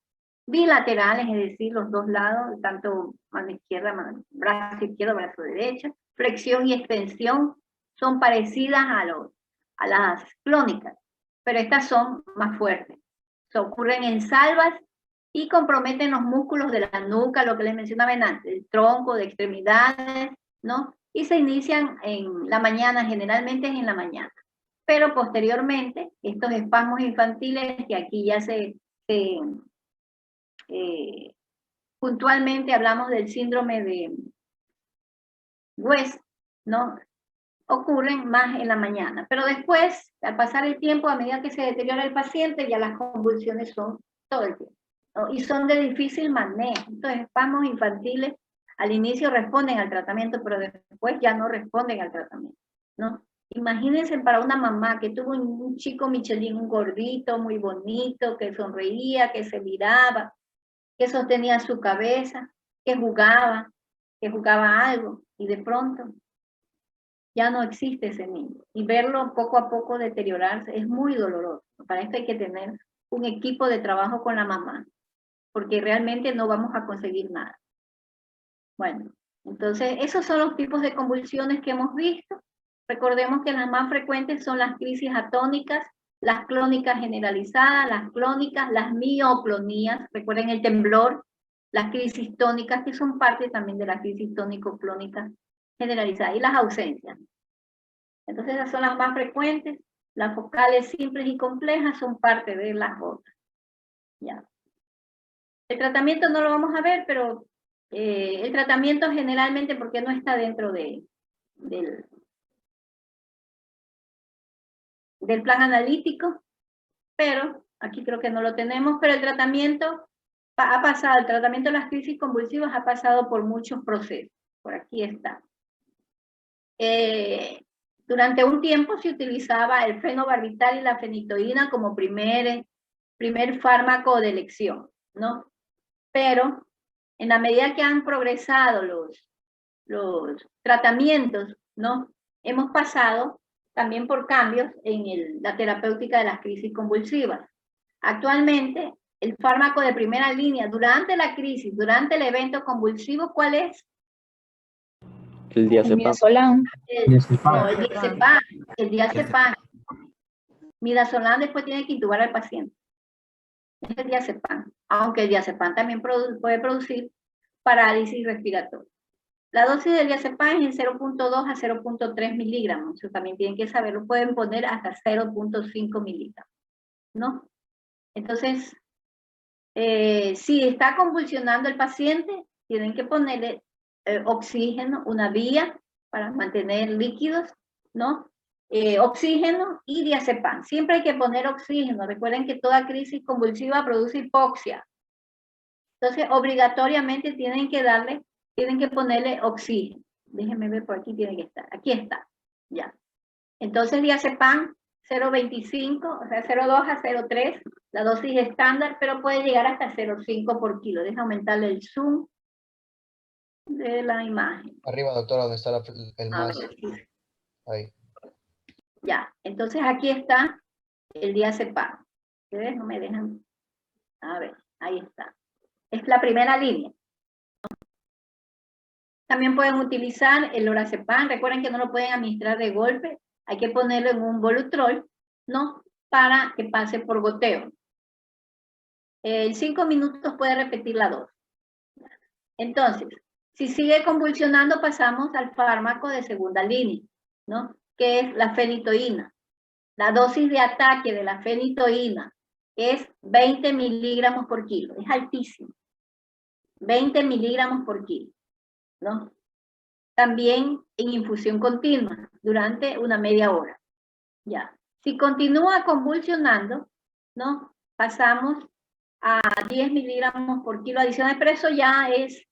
bilaterales, es decir, los dos lados, tanto mano izquierda, brazo izquierdo, brazo derecho, flexión y extensión son parecidas a las clónicas, pero estas son más fuertes. Ocurren en salvas y comprometen los músculos de la nuca, lo que les mencionaba antes, el tronco, de extremidades, ¿no? Y se inician en la mañana, generalmente es en la mañana. pero posteriormente estos espasmos infantiles, que aquí ya puntualmente hablamos del síndrome de West, ¿no? Ocurren más en la mañana, pero después, al pasar el tiempo, a medida que se deteriora el paciente, ya las convulsiones son todo el tiempo, ¿no? Y son de difícil manejo. Entonces, espasmos infantiles al inicio responden al tratamiento, pero después ya no responden al tratamiento, ¿no? Imagínense para una mamá que tuvo un chico Michelin, un gordito, muy bonito, que sonreía, que se miraba, que sostenía su cabeza, que jugaba algo, y de pronto ya no existe ese niño. Y verlo poco a poco deteriorarse es muy doloroso. Para esto hay que tener un equipo de trabajo con la mamá, porque realmente no vamos a conseguir nada. Bueno, entonces esos son los tipos de convulsiones que hemos visto. Recordemos que las más frecuentes son las crisis atónicas, las clónicas generalizadas, las clónicas, las mioclonías, recuerden el temblor, las crisis tónicas, que son parte también de la crisis tónico-clónica generalizada, y las ausencias. Entonces esas son las más frecuentes. Las focales simples y complejas son parte de las otras. Ya. El tratamiento no lo vamos a ver, pero el tratamiento generalmente, porque no está dentro del plan analítico, pero aquí creo que no lo tenemos, pero el tratamiento el tratamiento de las crisis convulsivas ha pasado por muchos procesos. Por aquí está. Durante un tiempo se utilizaba el fenobarbital y la fenitoína como primer fármaco de elección, ¿no? Pero en la medida que han progresado los tratamientos, ¿no? Hemos pasado también por cambios en la terapéutica de las crisis convulsivas. Actualmente, el fármaco de primera línea durante la crisis, durante el evento convulsivo, ¿cuál es? El midazolam. El diazepam. Midazolam después tiene que intubar al paciente. Es el diazepam, aunque el diazepam también puede producir parálisis respiratoria. La dosis del diazepam es en 0.2 a 0.3 miligramos. Eso también tienen que saberlo. Pueden poner hasta 0.5 miligramos, ¿no? Entonces, si está convulsionando el paciente, tienen que ponerle oxígeno, una vía para mantener líquidos, ¿no? Oxígeno y diazepam. Siempre hay que poner oxígeno. Recuerden que toda crisis convulsiva produce hipoxia. Entonces, obligatoriamente tienen que ponerle oxígeno. Déjenme ver, por aquí tiene que estar. Aquí está, ya. Entonces, diazepam 0.25, o sea, 0.2 a 0.3, la dosis estándar, pero puede llegar hasta 0.5 por kilo. Deja aumentarle el zoom de la imagen. Arriba, doctora, donde está el más. Ahí. Ya, entonces aquí está el diazepam. ¿Ustedes no me dejan? A ver, ahí está. Es la primera línea. También pueden utilizar el lorazepam. Recuerden que no lo pueden administrar de golpe. Hay que ponerlo en un Volutrol, ¿no? Para que pase por goteo. En 5 minutos puede repetir la dosis. Entonces, si sigue convulsionando, pasamos al fármaco de segunda línea, ¿no? Que es la fenitoína. La dosis de ataque de la fenitoína es 20 miligramos por kilo. Es altísimo. 20 miligramos por kilo, ¿no? También en infusión continua durante una media hora. Ya. Si continúa convulsionando, ¿no? Pasamos a 10 miligramos por kilo adicional, pero eso ya es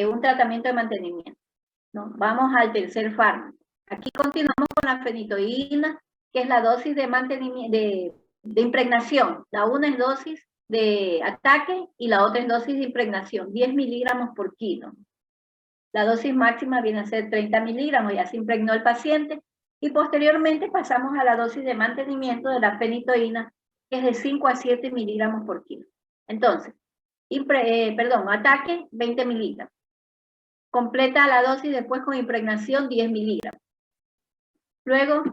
un tratamiento de mantenimiento, ¿no? Vamos al tercer fármaco. Aquí continuamos con la fenitoína, que es la dosis de mantenimiento, de impregnación. La una es dosis de ataque y la otra es dosis de impregnación, 10 miligramos por kilo. La dosis máxima viene a ser 30 miligramos, ya se impregnó el paciente, y posteriormente pasamos a la dosis de mantenimiento de la fenitoína, que es de 5 a 7 miligramos por kilo. Entonces, ataque 20 miligramos. Completa la dosis después con impregnación 10 miligramos. Luego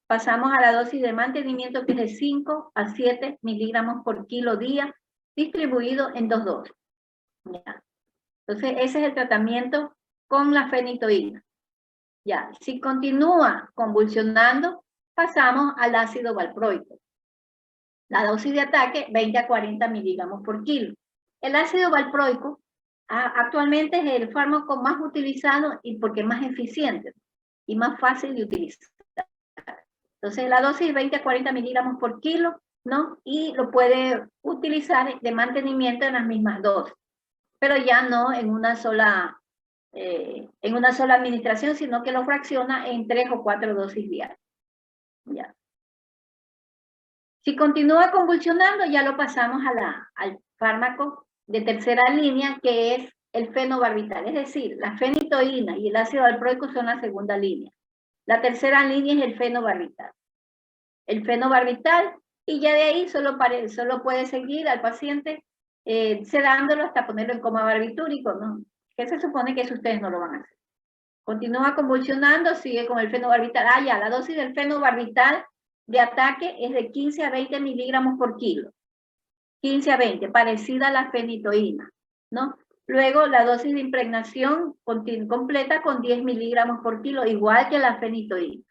pasamos a la dosis de mantenimiento, que es de 5 a 7 miligramos por kilo día, distribuido en 2 dosis. ¿Ya? Entonces, ese es el tratamiento con la fenitoína. Ya, si continúa convulsionando, pasamos al ácido valproico. La dosis de ataque, 20 a 40 miligramos por kilo. El ácido valproico actualmente es el fármaco más utilizado y porque es más eficiente y más fácil de utilizar. Entonces la dosis 20 a 40 miligramos por kilo, ¿no? Y lo puede utilizar de mantenimiento en las mismas dosis, pero ya no en una sola administración, sino que lo fracciona en 3 o 4 dosis diarias. Ya. Si continúa convulsionando, ya lo pasamos al fármaco de tercera línea, que es el fenobarbital, es decir, la fenitoína y el ácido valproico son la segunda línea. La tercera línea es el fenobarbital. El fenobarbital, y ya de ahí solo puede seguir al paciente sedándolo hasta ponerlo en coma barbitúrico, ¿no? Que se supone que eso ustedes no lo van a hacer. Continúa convulsionando, sigue con el fenobarbital. Ya, la dosis del fenobarbital de ataque es de 15 a 20 miligramos por kilo. 15 a 20, parecida a la fenitoína, ¿no? Luego la dosis de impregnación completa con 10 miligramos por kilo, igual que la fenitoína.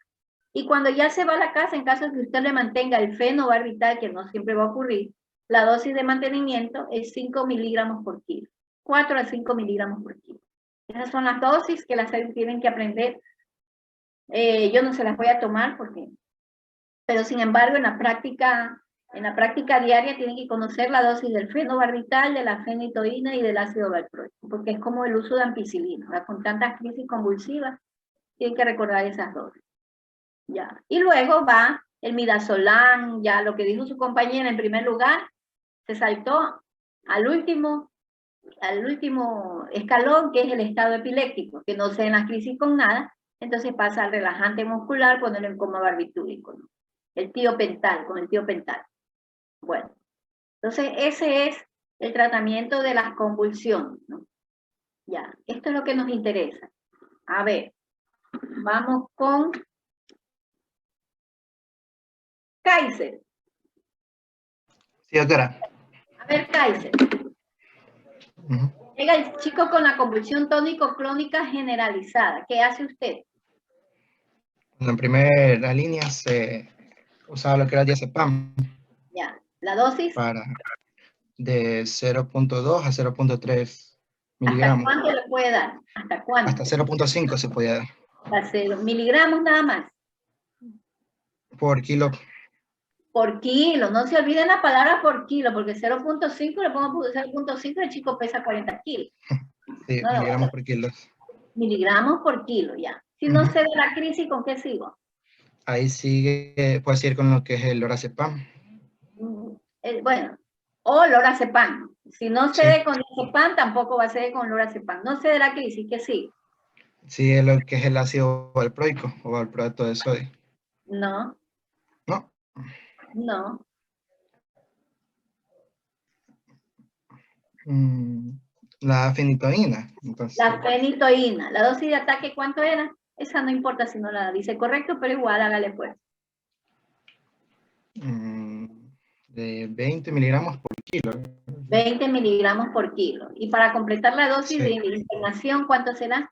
Y cuando ya se va a la casa, en caso de que usted le mantenga el fenobarbital, que no siempre va a ocurrir, la dosis de mantenimiento es 5 miligramos por kilo. 4 a 5 miligramos por kilo. Esas son las dosis que las tienen que aprender. Yo no se las voy a tomar pero sin embargo en la práctica diaria tienen que conocer la dosis del fenobarbital, de la fenitoína y del ácido valproico, porque es como el uso de ampicilina, ¿verdad? Con tantas crisis convulsivas, tienen que recordar esas dosis. Ya. Y luego va el midazolam, ya lo que dijo su compañera en primer lugar, se saltó al último escalón, que es el estado epiléptico, que no se den las crisis con nada, entonces pasa al relajante muscular, ponerlo en coma barbitúrico, ¿no? El tiopental, con el tiopental. Bueno, entonces ese es el tratamiento de las convulsiones, ¿no? Ya, esto es lo que nos interesa. A ver, vamos con Kaiser. Sí, doctora. A ver, Kaiser. Llega el chico con la convulsión tónico-clónica generalizada. ¿Qué hace usted? En la primera línea se usaba lo que era el diazepam. Ya. ¿La dosis? De 0.2 a 0.3 miligramos. ¿Hasta cuánto le puede dar? ¿Hasta cuánto? Hasta 0.5 se podía dar. Hasta 0 miligramos nada más. Por kilo. Por kilo. No se olviden la palabra por kilo, porque 0.5 le pongo 0.5 el chico pesa 40 kilos. Sí, no, miligramos por kilo. Miligramos por kilo, ya. Si no se da la crisis, ¿con qué sigo? Ahí sigue, puede seguir con lo que es el lorazepam. Bueno, o lorazepam. Si no cede con lorazepam, tampoco va a ceder con lorazepam. No cede la crisis, ¿qué sigue? Sigue lo que es el ácido valproico o valproato de sodio. No. No. No. La fenitoína. Entonces. La fenitoína. ¿La dosis de ataque cuánto era? Esa no importa si no la dice correcto, pero igual hágale pues. De 20 miligramos por kilo. 20 miligramos por kilo. Y para completar la dosis de impregnación, ¿cuánto será?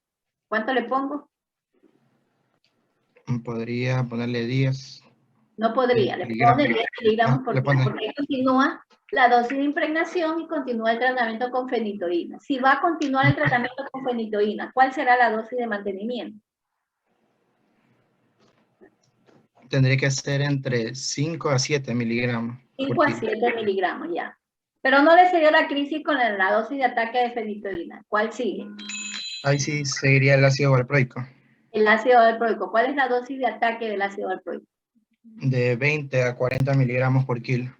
¿Cuánto le pongo? Podría ponerle 10. No podría, le pone 10 miligramos por kilo, porque continúa la dosis de impregnación y continúa el tratamiento con fenitoína. Si va a continuar el tratamiento con fenitoína, ¿cuál será la dosis de mantenimiento? Tendría que ser entre 5 a 7 miligramos. 5 a 7 miligramos, ya. Pero no le dio la crisis con la dosis de ataque de fenitoína. ¿Cuál sigue? Ahí sí seguiría el ácido valproico. El ácido valproico. ¿Cuál es la dosis de ataque del ácido valproico? De 20 a 40 miligramos por kilo.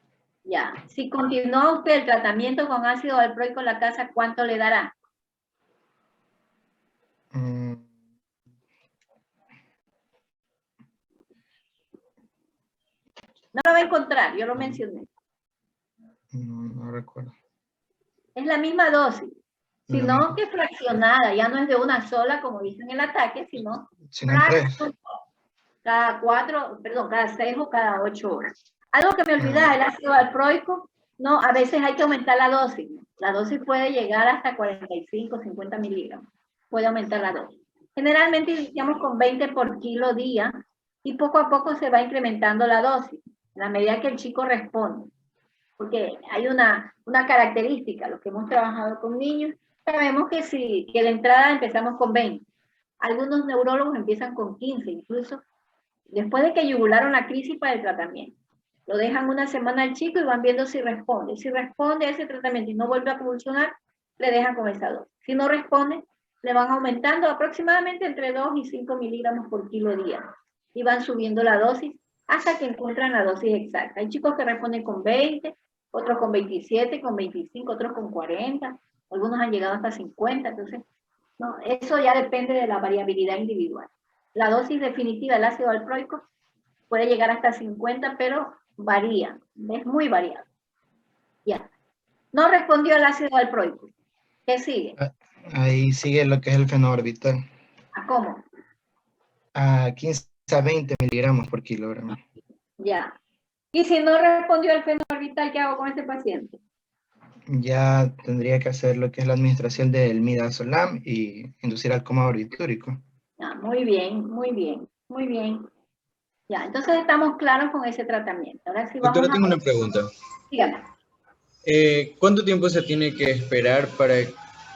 Ya. Si continúa usted el tratamiento con ácido valproico en la casa, ¿cuánto le dará? No lo va a encontrar, yo lo mencioné. No recuerdo. Es la misma dosis, sino que fraccionada, ya no es de una sola, como dicen en el ataque, sino cada 6 o cada 8 horas. Algo que me olvidaba, el ácido valproico, no, a veces hay que aumentar la dosis. La dosis puede llegar hasta 45, 50 miligramos. Puede aumentar la dosis. Generalmente iniciamos con 20 por kilo día, y poco a poco se va incrementando la dosis, en la medida que el chico responde. Porque hay una característica, los que hemos trabajado con niños, sabemos que si que de entrada empezamos con 20, algunos neurólogos empiezan con 15, incluso después de que yugularon la crisis para el tratamiento. Lo dejan una semana al chico y van viendo si responde. Si responde a ese tratamiento y no vuelve a convulsionar, le dejan con esa dosis. Si no responde, le van aumentando aproximadamente entre 2 y 5 miligramos por kilo día. Y van subiendo la dosis hasta que encuentran la dosis exacta. Hay chicos que responden con 20, otros con 27, con 25, otros con 40. Algunos han llegado hasta 50. Entonces, no, eso ya depende de la variabilidad individual. La dosis definitiva del ácido valproico puede llegar hasta 50, pero varía, es muy variable. Ya. No respondió al ácido valproico. ¿Qué sigue? Ahí sigue lo que es el fenobarbital. ¿A cómo? A 15 a 20 miligramos por kilogramo. Ya. Y si no respondió al fenobarbital, ¿qué hago con este paciente? Ya tendría que hacer lo que es la administración del midazolam y inducir al coma barbitúrico. Ya, muy bien, muy bien, muy bien. Ya, entonces estamos claros con ese tratamiento. Ahora sí vamos Doctora, a... tengo una pregunta. Dígame. ¿Cuánto tiempo se tiene que esperar para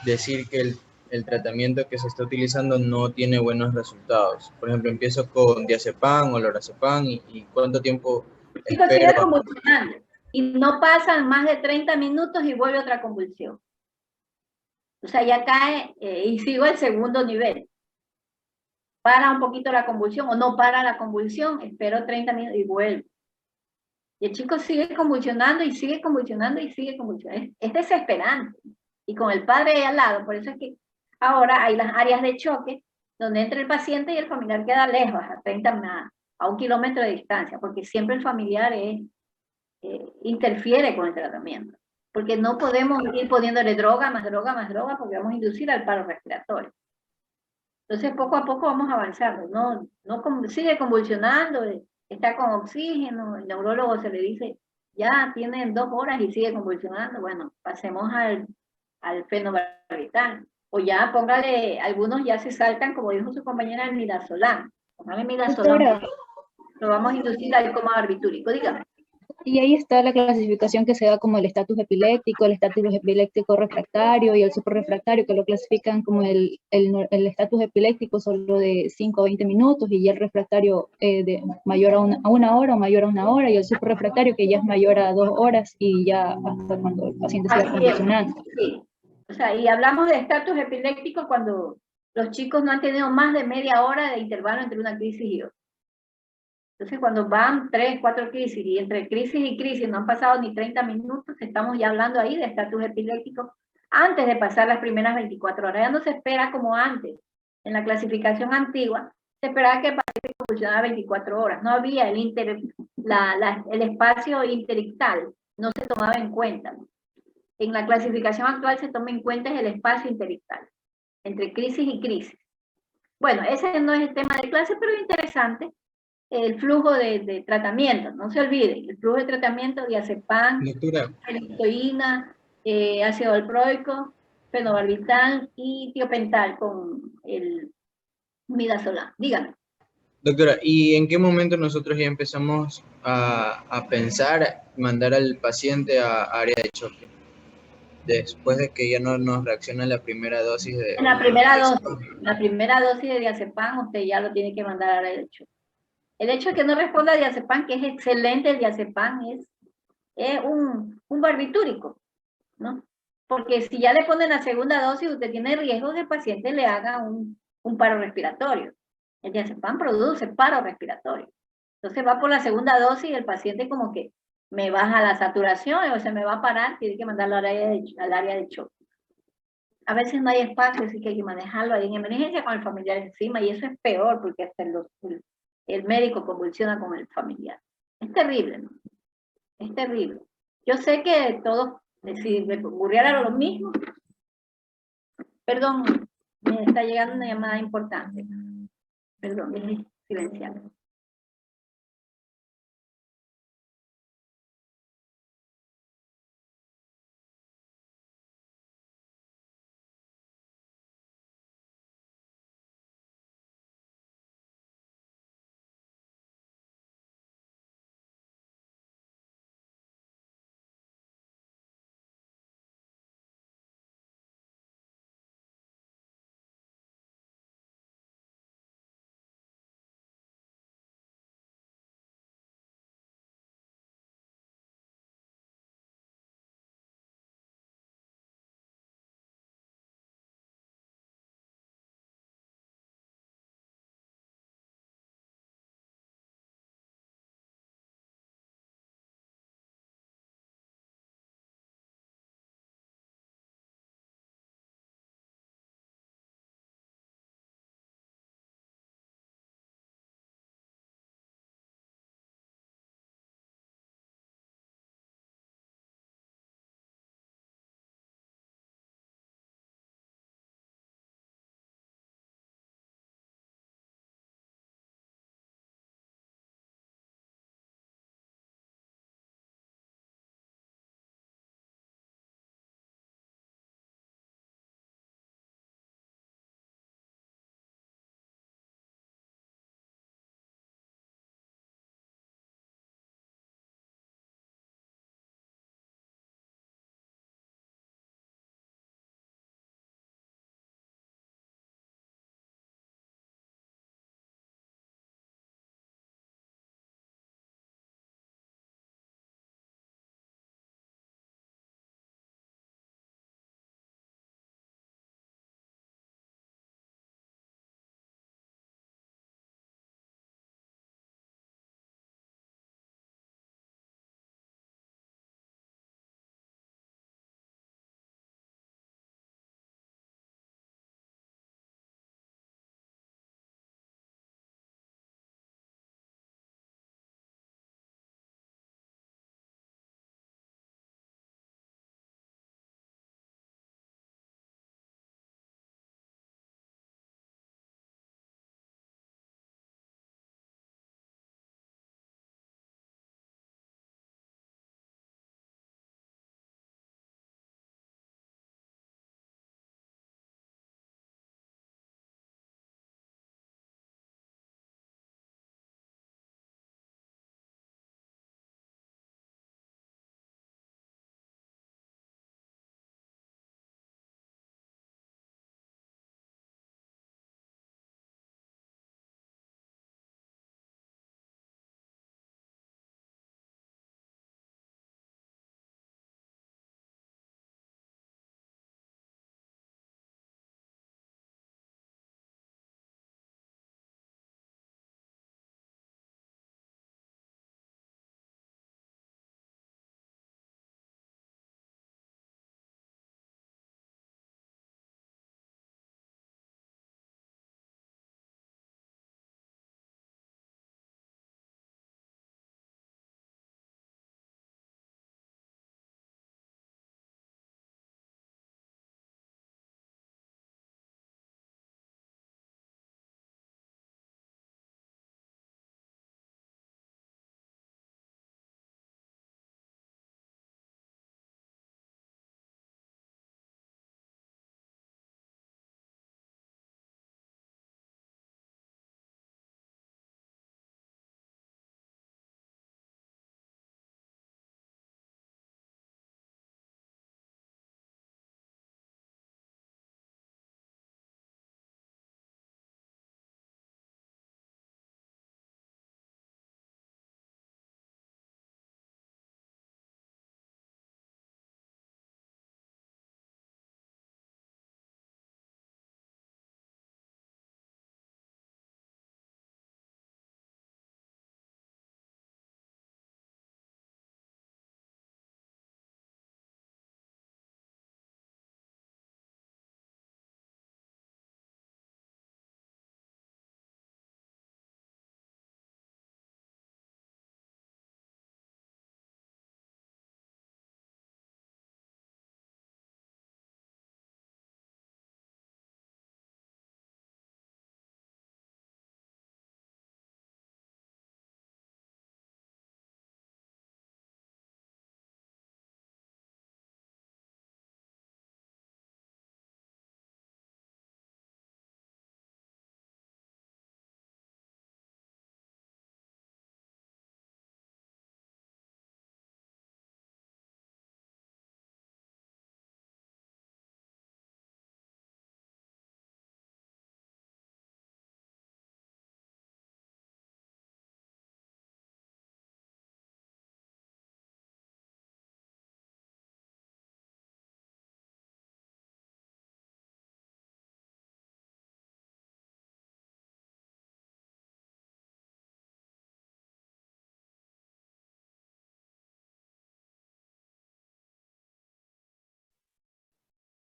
decir que el tratamiento que se está utilizando no tiene buenos resultados? Por ejemplo, empiezo con diazepam o lorazepam y ¿cuánto tiempo El chico espero? sigue convulsionando y no pasan más de 30 minutos y vuelve otra convulsión. O sea, ya cae y sigo el segundo nivel. Para un poquito la convulsión o no para la convulsión, espero 30 minutos y vuelvo. Y el chico sigue convulsionando y sigue convulsionando y sigue convulsionando. Es desesperante. Y con el padre ahí al lado, por eso es que ahora hay las áreas de choque donde entra el paciente y el familiar queda lejos, a 1 kilómetro de distancia, porque siempre el familiar interfiere con el tratamiento. Porque no podemos ir poniéndole droga, más droga, más droga, porque vamos a inducir al paro respiratorio. Entonces, poco a poco vamos avanzando, sigue convulsionando, está con oxígeno, el neurólogo se le dice, ya tienen 2 horas y sigue convulsionando, bueno, pasemos al fenobarbital, o ya póngale, algunos ya se saltan, como dijo su compañera, el midazolam, póngale midazolam, Doctora, lo vamos a inducir al coma barbitúrico, dígame. y ahí está la clasificación que se da como el estatus epiléptico refractario y el suprarrefractario, que lo clasifican como el estatus epiléptico solo de 5 a 20 minutos, y ya el refractario de mayor a una hora o mayor a 1 hora, y el suprarrefractario que ya es mayor a 2 horas y ya hasta cuando el paciente siga convulsionando. Sí, o sea, y hablamos de estatus epiléptico cuando los chicos no han tenido más de media hora de intervalo entre una crisis y otra. Entonces, cuando van 3, 4 crisis y entre crisis y crisis no han pasado ni 30 minutos, estamos ya hablando ahí de estatus epiléptico antes de pasar las primeras 24 horas. Ya no se espera como antes. En la clasificación antigua, se esperaba que el paciente convulsionara 24 horas. No había el espacio interictal, no se tomaba en cuenta. En la clasificación actual se toma en cuenta el espacio interictal, entre crisis y crisis. Bueno, ese no es el tema de clase, pero es interesante. El flujo de tratamiento, no se olviden, el flujo de tratamiento, diazepam, fenicoína, ácido valproico, fenobarbital y tiopental con el midazolam. Dígame. Doctora, ¿y en qué momento nosotros ya empezamos a pensar mandar al paciente a área de choque? Después de que ya no nos reacciona la primera dosis de... En la primera dosis de diazepam, usted ya lo tiene que mandar a área de choque. El hecho de que no responda a diazepam, que es excelente el diazepam, es un barbitúrico, ¿no? Porque si ya le ponen la segunda dosis, usted tiene riesgo que el paciente le haga un paro respiratorio. El diazepam produce paro respiratorio. Entonces va por la segunda dosis y el paciente como que me baja la saturación o se me va a parar, tiene que mandarlo al área de choque. A veces no hay espacio, así que hay que manejarlo ahí en emergencia con el familiar encima, y eso es peor porque hasta el médico convulsiona con el familiar. Es terrible, ¿no? Es terrible. Yo sé que todos, si me ocurriera lo mismo, perdón, me está llegando una llamada importante. Perdón, déjeme silenciar.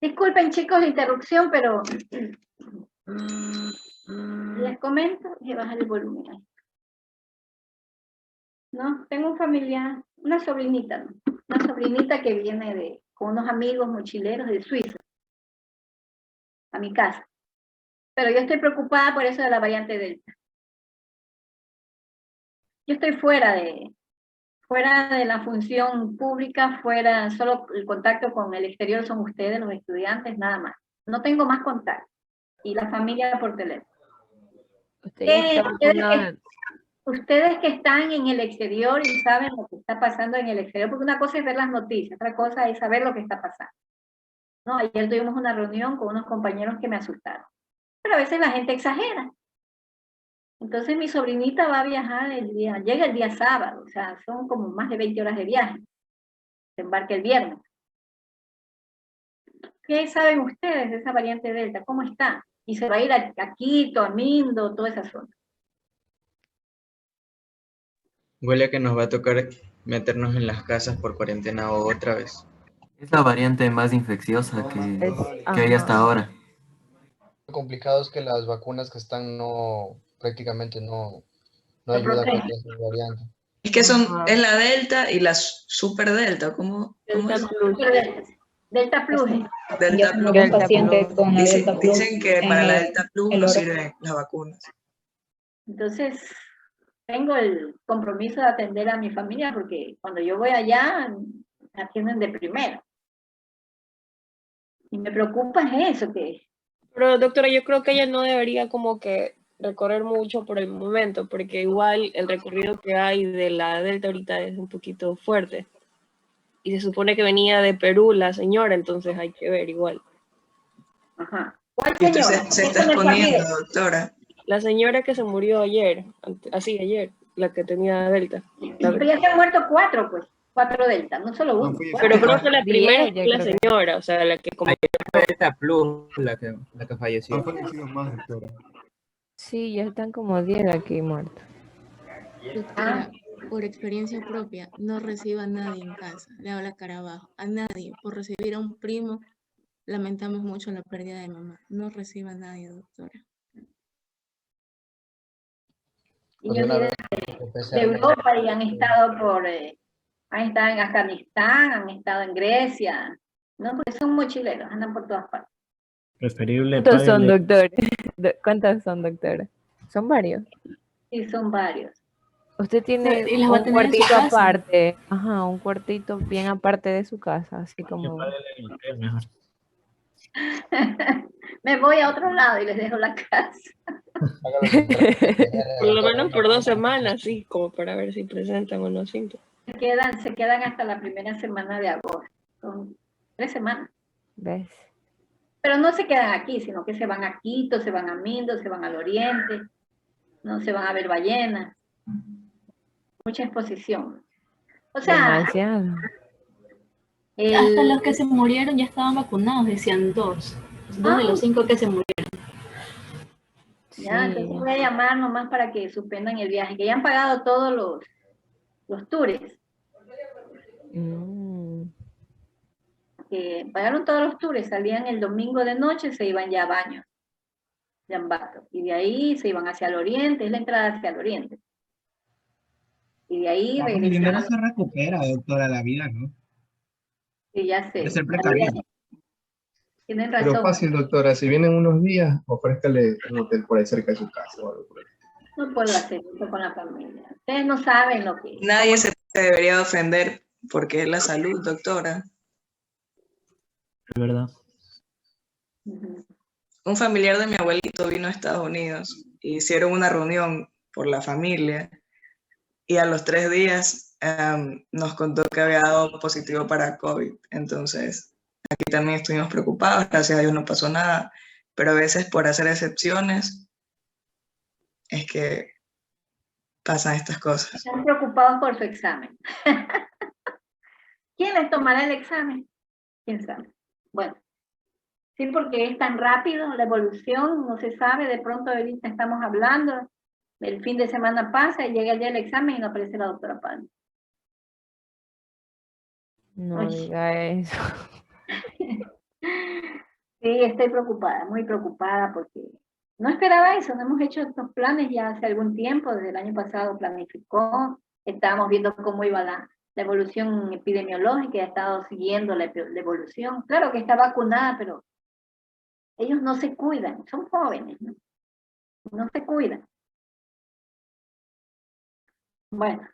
Disculpen chicos la interrupción, pero les comento que bajar el volumen ahí. No, tengo un familiar, una sobrinita, ¿no? Una sobrinita que viene con unos amigos mochileros de Suiza a mi casa. Pero yo estoy preocupada por eso de la variante Delta. Yo estoy fuera de la función pública, solo el contacto con el exterior son ustedes, los estudiantes, nada más. No tengo más contacto. Y la familia por teléfono. Ustedes que están en el exterior y saben lo que está pasando en el exterior, porque una cosa es ver las noticias, otra cosa es saber lo que está pasando. ¿No? Ayer tuvimos una reunión con unos compañeros que me asustaron. Pero a veces la gente exagera. Entonces mi sobrinita va a viajar llega el día sábado, o sea, son como más de 20 horas de viaje. Se embarca el viernes. ¿Qué saben ustedes de esa variante Delta? ¿Cómo está? Y se va a ir a Quito, a Mindo, toda esa zona. Huele a que nos va a tocar meternos en las casas por cuarentena otra vez. Es la variante más infecciosa que hay hasta ahora. Lo complicado es que las vacunas que están prácticamente no ayudan contra esa variante. Es que es la Delta y la Super Delta, ¿cómo es? Delta Plus. Yo tengo un paciente con la Delta Plus. Dicen que para la Delta Plus no sirven las vacunas. Entonces, tengo el compromiso de atender a mi familia porque cuando yo voy allá, me atienden de primero. Y me preocupa eso que... Pero doctora, yo creo que ella no debería como que recorrer mucho por el momento, porque igual el recorrido que hay de la Delta ahorita es un poquito fuerte. Y se supone que venía de Perú la señora, entonces hay que ver igual. Ajá. ¿Cuál Y usted señora? se está exponiendo, doctora. La señora que se murió ayer, ayer, la que tenía Delta. Pero ya se han muerto 4, pues. 4 Delta, no solo uno. Pero creo que la primera fue la señora, o sea, la que como... Delta Plus, la que falleció. Han fallecido más, doctora. Sí, ya están como 10 aquí muertos. Doctora, por experiencia propia, no reciba a nadie en casa, le hago la cara abajo, a nadie. Por recibir a un primo, lamentamos mucho la pérdida de mamá. No reciba a nadie, doctora. Y yo de Europa y han estado en Afganistán, han estado en Grecia, ¿no? Porque son mochileros, andan por todas partes. Preferible. ¿Cuántos son, doctor? ¿Cuántos son, doctora? ¿Son varios? Sí, son varios. Usted tiene un cuartito aparte, un cuartito bien aparte de su casa, así como... Mejor. Me voy a otro lado y les dejo la casa. Por lo menos por 2 semanas, sí, como para ver si presentan o no síntomas. Se quedan hasta la primera semana de agosto. Son 3 semanas. ¿Ves? Pero no se quedan aquí, sino que se van a Quito, se van a Mindo, se van al oriente, no se van a ver ballenas. Mucha exposición. O sea, demasiado. Hasta los que se murieron ya estaban vacunados, decían 2. 2 de los 5 que se murieron. Ya, entonces voy a llamar nomás para que suspendan el viaje, que ya han pagado todos los tours. Pagaron todos los tours, salían el domingo de noche, se iban ya a Baños, de Ambato, y de ahí se iban hacia el oriente, es la entrada hacia el oriente. Y de ahí El dinero se recupera, doctora, la vida, ¿no? Sí, ya sé. Es el precavido. Tienen razón. Pero fácil, doctora, si vienen unos días, ofrézcale un hotel por ahí cerca de su casa o algo por ahí. No puedo hacer eso con la familia. Ustedes no saben lo que... Nadie se debería ofender porque es la salud, doctora. Es verdad. Un familiar de mi abuelito vino a Estados Unidos y hicieron una reunión por la familia y a los 3 días nos contó que había dado positivo para COVID. Entonces, aquí también estuvimos preocupados, gracias a Dios no pasó nada, pero a veces por hacer excepciones es que pasan estas cosas. Están preocupados por su examen. ¿Quién les tomará el examen? ¿Quién sabe? Bueno, sí, porque es tan rápido la evolución, no se sabe, de pronto ahorita estamos hablando, el fin de semana pasa y llega el día del examen y no aparece la doctora Palma. No diga eso. Sí, estoy preocupada, muy preocupada porque no esperaba eso, no hemos hecho estos planes ya hace algún tiempo, desde el año pasado planificó, estábamos viendo cómo iba la evolución epidemiológica, he estado siguiendo la evolución. Claro que está vacunada, pero ellos no se cuidan, son jóvenes, ¿no? No se cuidan. Bueno,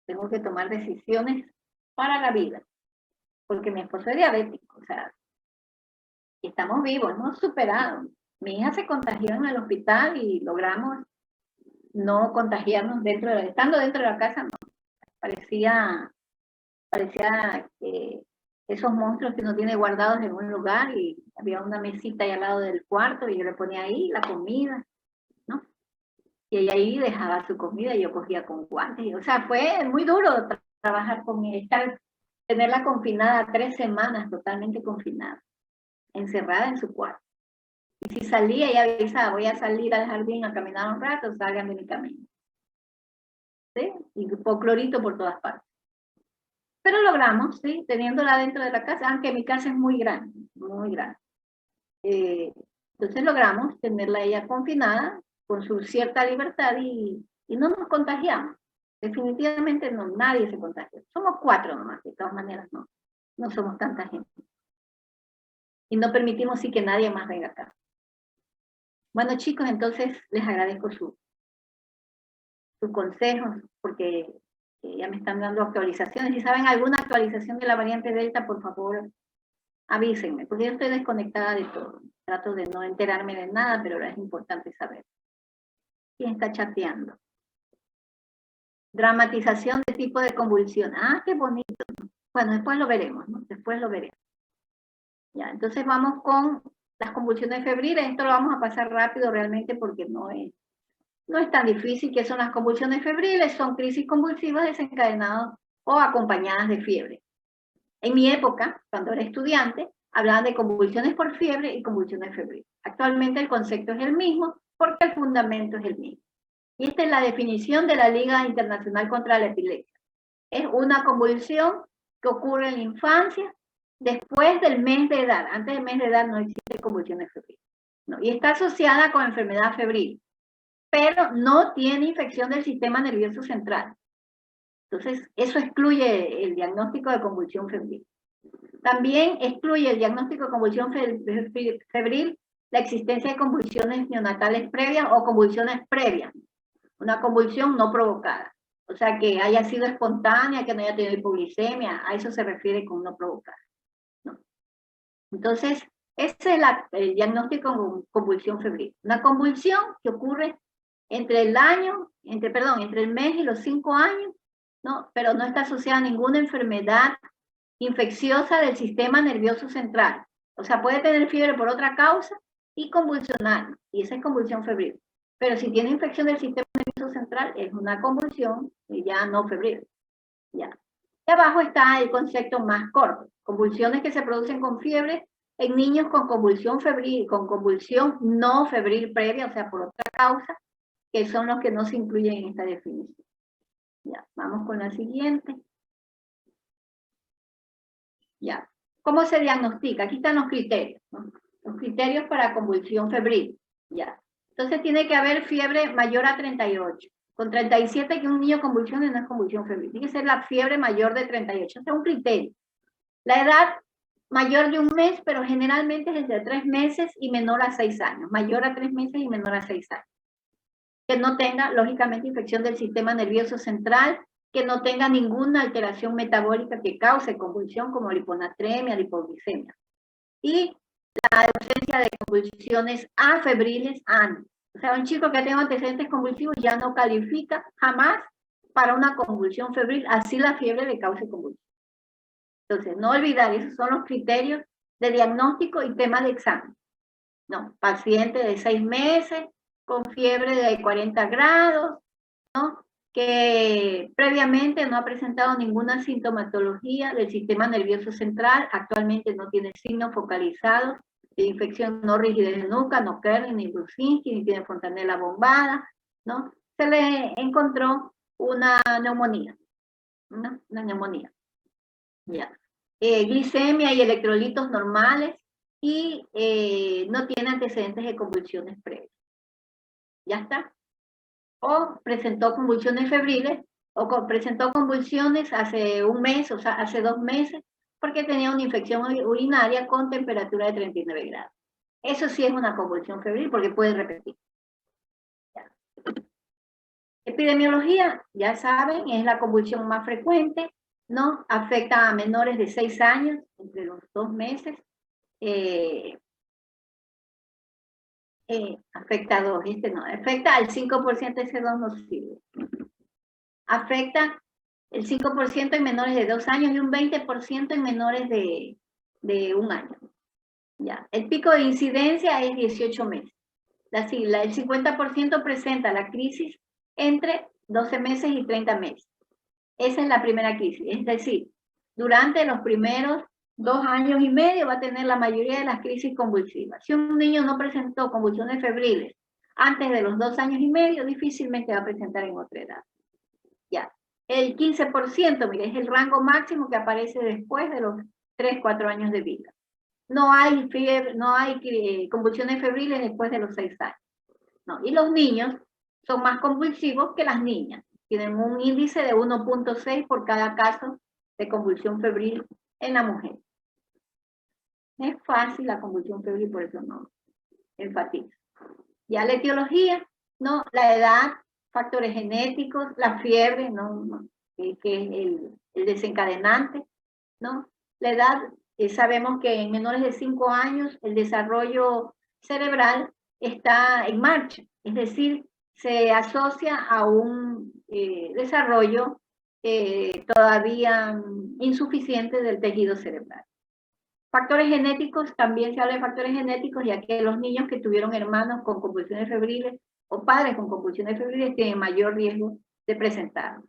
tengo que tomar decisiones para la vida, porque mi esposo es diabético, o sea, estamos vivos, hemos superado. Mi hija se contagió en el hospital y logramos no contagiarnos estando dentro de la casa, no. Parecía esos monstruos que uno tiene guardados en un lugar y había una mesita ahí al lado del cuarto y yo le ponía ahí la comida, ¿no? Y ella ahí dejaba su comida y yo cogía con guantes. O sea, fue muy duro trabajar con ella, tenerla confinada 3 semanas, totalmente confinada, encerrada en su cuarto. Y si salía, ella avisaba, voy a salir al jardín a caminar un rato, salgan de mi camino. ¿Sí? Y clorito por todas partes. Pero logramos, ¿sí? Teniéndola dentro de la casa, aunque mi casa es muy grande, muy grande. Entonces logramos tenerla ella confinada, con su cierta libertad y no nos contagiamos. Definitivamente no, nadie se contagia. Somos 4 nomás, de todas maneras no somos tanta gente. Y no permitimos sí que nadie más venga acá. Bueno chicos, entonces les agradezco sus consejos, porque ya me están dando actualizaciones. Si saben alguna actualización de la variante Delta, por favor, avísenme, porque yo estoy desconectada de todo. Trato de no enterarme de nada, pero ahora es importante saber. ¿Quién está chateando? Dramatización de tipo de convulsión. Ah, qué bonito. Bueno, después lo veremos, ¿no? Después lo veremos. Ya, entonces vamos con las convulsiones febriles. Esto lo vamos a pasar rápido realmente porque no es tan difícil. ¿Qué son las convulsiones febriles? Son crisis convulsivas desencadenadas o acompañadas de fiebre. En mi época, cuando era estudiante, hablaban de convulsiones por fiebre y convulsiones febriles. Actualmente el concepto es el mismo porque el fundamento es el mismo. Y esta es la definición de la Liga Internacional contra la Epilepsia. Es una convulsión que ocurre en la infancia después del mes de edad. Antes del mes de edad no existe convulsiones febriles. No, y está asociada con enfermedad febril, pero no tiene infección del sistema nervioso central. Entonces, eso excluye el diagnóstico de convulsión febril. También excluye el diagnóstico de convulsión febril la existencia de convulsiones neonatales previas o convulsiones previas. Una convulsión no provocada. O sea, que haya sido espontánea, que no haya tenido hipoglicemia, a eso se refiere con no provocada, ¿no? Entonces, ese es el diagnóstico con convulsión febril. Una convulsión que ocurre entre el mes y los 5 años, ¿no? Pero no está asociada a ninguna enfermedad infecciosa del sistema nervioso central. O sea, puede tener fiebre por otra causa y convulsionar, y esa es convulsión febril. Pero si tiene infección del sistema nervioso central, es una convulsión ya no febril. Ya. Y abajo está el concepto más corto. Convulsiones que se producen con fiebre en niños con convulsión febril, con convulsión no febril previa, o sea, por otra causa, que son los que no se incluyen en esta definición. Ya, vamos con la siguiente. Ya. ¿Cómo se diagnostica? Aquí están los criterios, ¿no? Los criterios para convulsión febril. Ya. Entonces tiene que haber fiebre mayor a 38. Con 37 que un niño convulsione no es convulsión febril. Tiene que ser la fiebre mayor de 38. Ese es un criterio. La edad mayor de un mes, pero generalmente es entre 3 meses y menor a 6 años. Mayor a 3 meses y menor a 6 años. Que no tenga, lógicamente, infección del sistema nervioso central, que no tenga ninguna alteración metabólica que cause convulsión, como la hiponatremia, la hipoglicemia. Y la ausencia de convulsiones afebriles antes. O sea, un chico que tenga antecedentes convulsivos ya no califica jamás para una convulsión febril, así la fiebre le cause convulsión. Entonces, no olvidar, esos son los criterios de diagnóstico y tema de examen. No, paciente de 6 meses, con fiebre de 40 grados, ¿no? Que previamente no ha presentado ninguna sintomatología del sistema nervioso central, actualmente no tiene signos focalizados de infección, no rigidez de nuca, no Kern, ni Brusinski, ni tiene fontanela bombada, ¿no? Se le encontró una neumonía, ¿no? Una neumonía. Ya. Glicemia y electrolitos normales, y no tiene antecedentes de convulsiones previas. Ya está. O presentó convulsiones febriles, o presentó convulsiones hace un mes, o sea, hace 2 meses, porque tenía una infección urinaria con temperatura de 39 grados. Eso sí es una convulsión febril porque puede repetir. Ya. Epidemiología, ya saben, es la convulsión más frecuente, ¿no? Afecta a menores de 6 años, entre los 2 meses. Afecta a 2, no, afecta al 5% de ese 2 no sirve. Afecta el 5% en menores de 2 años y un 20% en menores de 1 año. Ya. El pico de incidencia es 18 meses. El 50% presenta la crisis entre 12 meses y 30 meses. Esa es la primera crisis. Es decir, durante los primeros 2 años y medio va a tener la mayoría de las crisis convulsivas. Si un niño no presentó convulsiones febriles antes de los 2 años y medio, difícilmente va a presentar en otra edad. Ya. El 15%, mire, es el rango máximo que aparece después de los 3, 4 años de vida. No hay fiebre, no hay convulsiones febriles después de los 6 años. No. Y los niños son más convulsivos que las niñas. Tienen un índice de 1.6 por cada caso de convulsión febril en la mujer. Es fácil la convulsión febril, por eso no enfatizo. Ya la etiología, ¿no? La edad, factores genéticos, la fiebre, ¿no? Que es el desencadenante, ¿no? La edad, sabemos que en menores de 5 años el desarrollo cerebral está en marcha, es decir, se asocia a un desarrollo todavía insuficiente del tejido cerebral. Factores genéticos, también se habla de factores genéticos, ya que los niños que tuvieron hermanos con convulsiones febriles o padres con convulsiones febriles tienen mayor riesgo de presentarlo,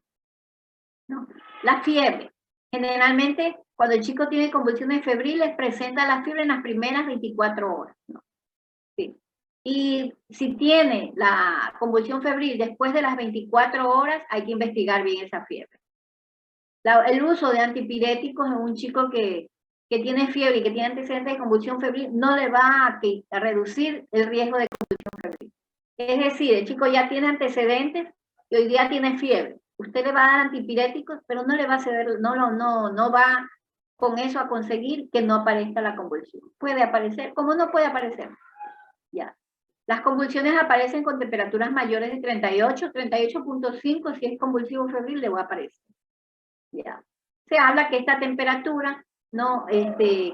¿no? La fiebre. Generalmente, cuando el chico tiene convulsiones febriles, presenta la fiebre en las primeras 24 horas, ¿no? Sí. Y si tiene la convulsión febril después de las 24 horas, hay que investigar bien esa fiebre. El uso de antipiréticos en un chico que tiene fiebre y que tiene antecedentes de convulsión febril no le va a reducir el riesgo de convulsión febril. Es decir, el chico ya tiene antecedentes y hoy día tiene fiebre. Usted le va a dar antipiréticos, pero no le va a ceder, no va con eso a conseguir que no aparezca la convulsión. Puede aparecer, como no puede aparecer. Ya. Las convulsiones aparecen con temperaturas mayores de 38, 38.5, si es convulsivo febril le va a aparecer. Ya. Se habla que esta temperatura no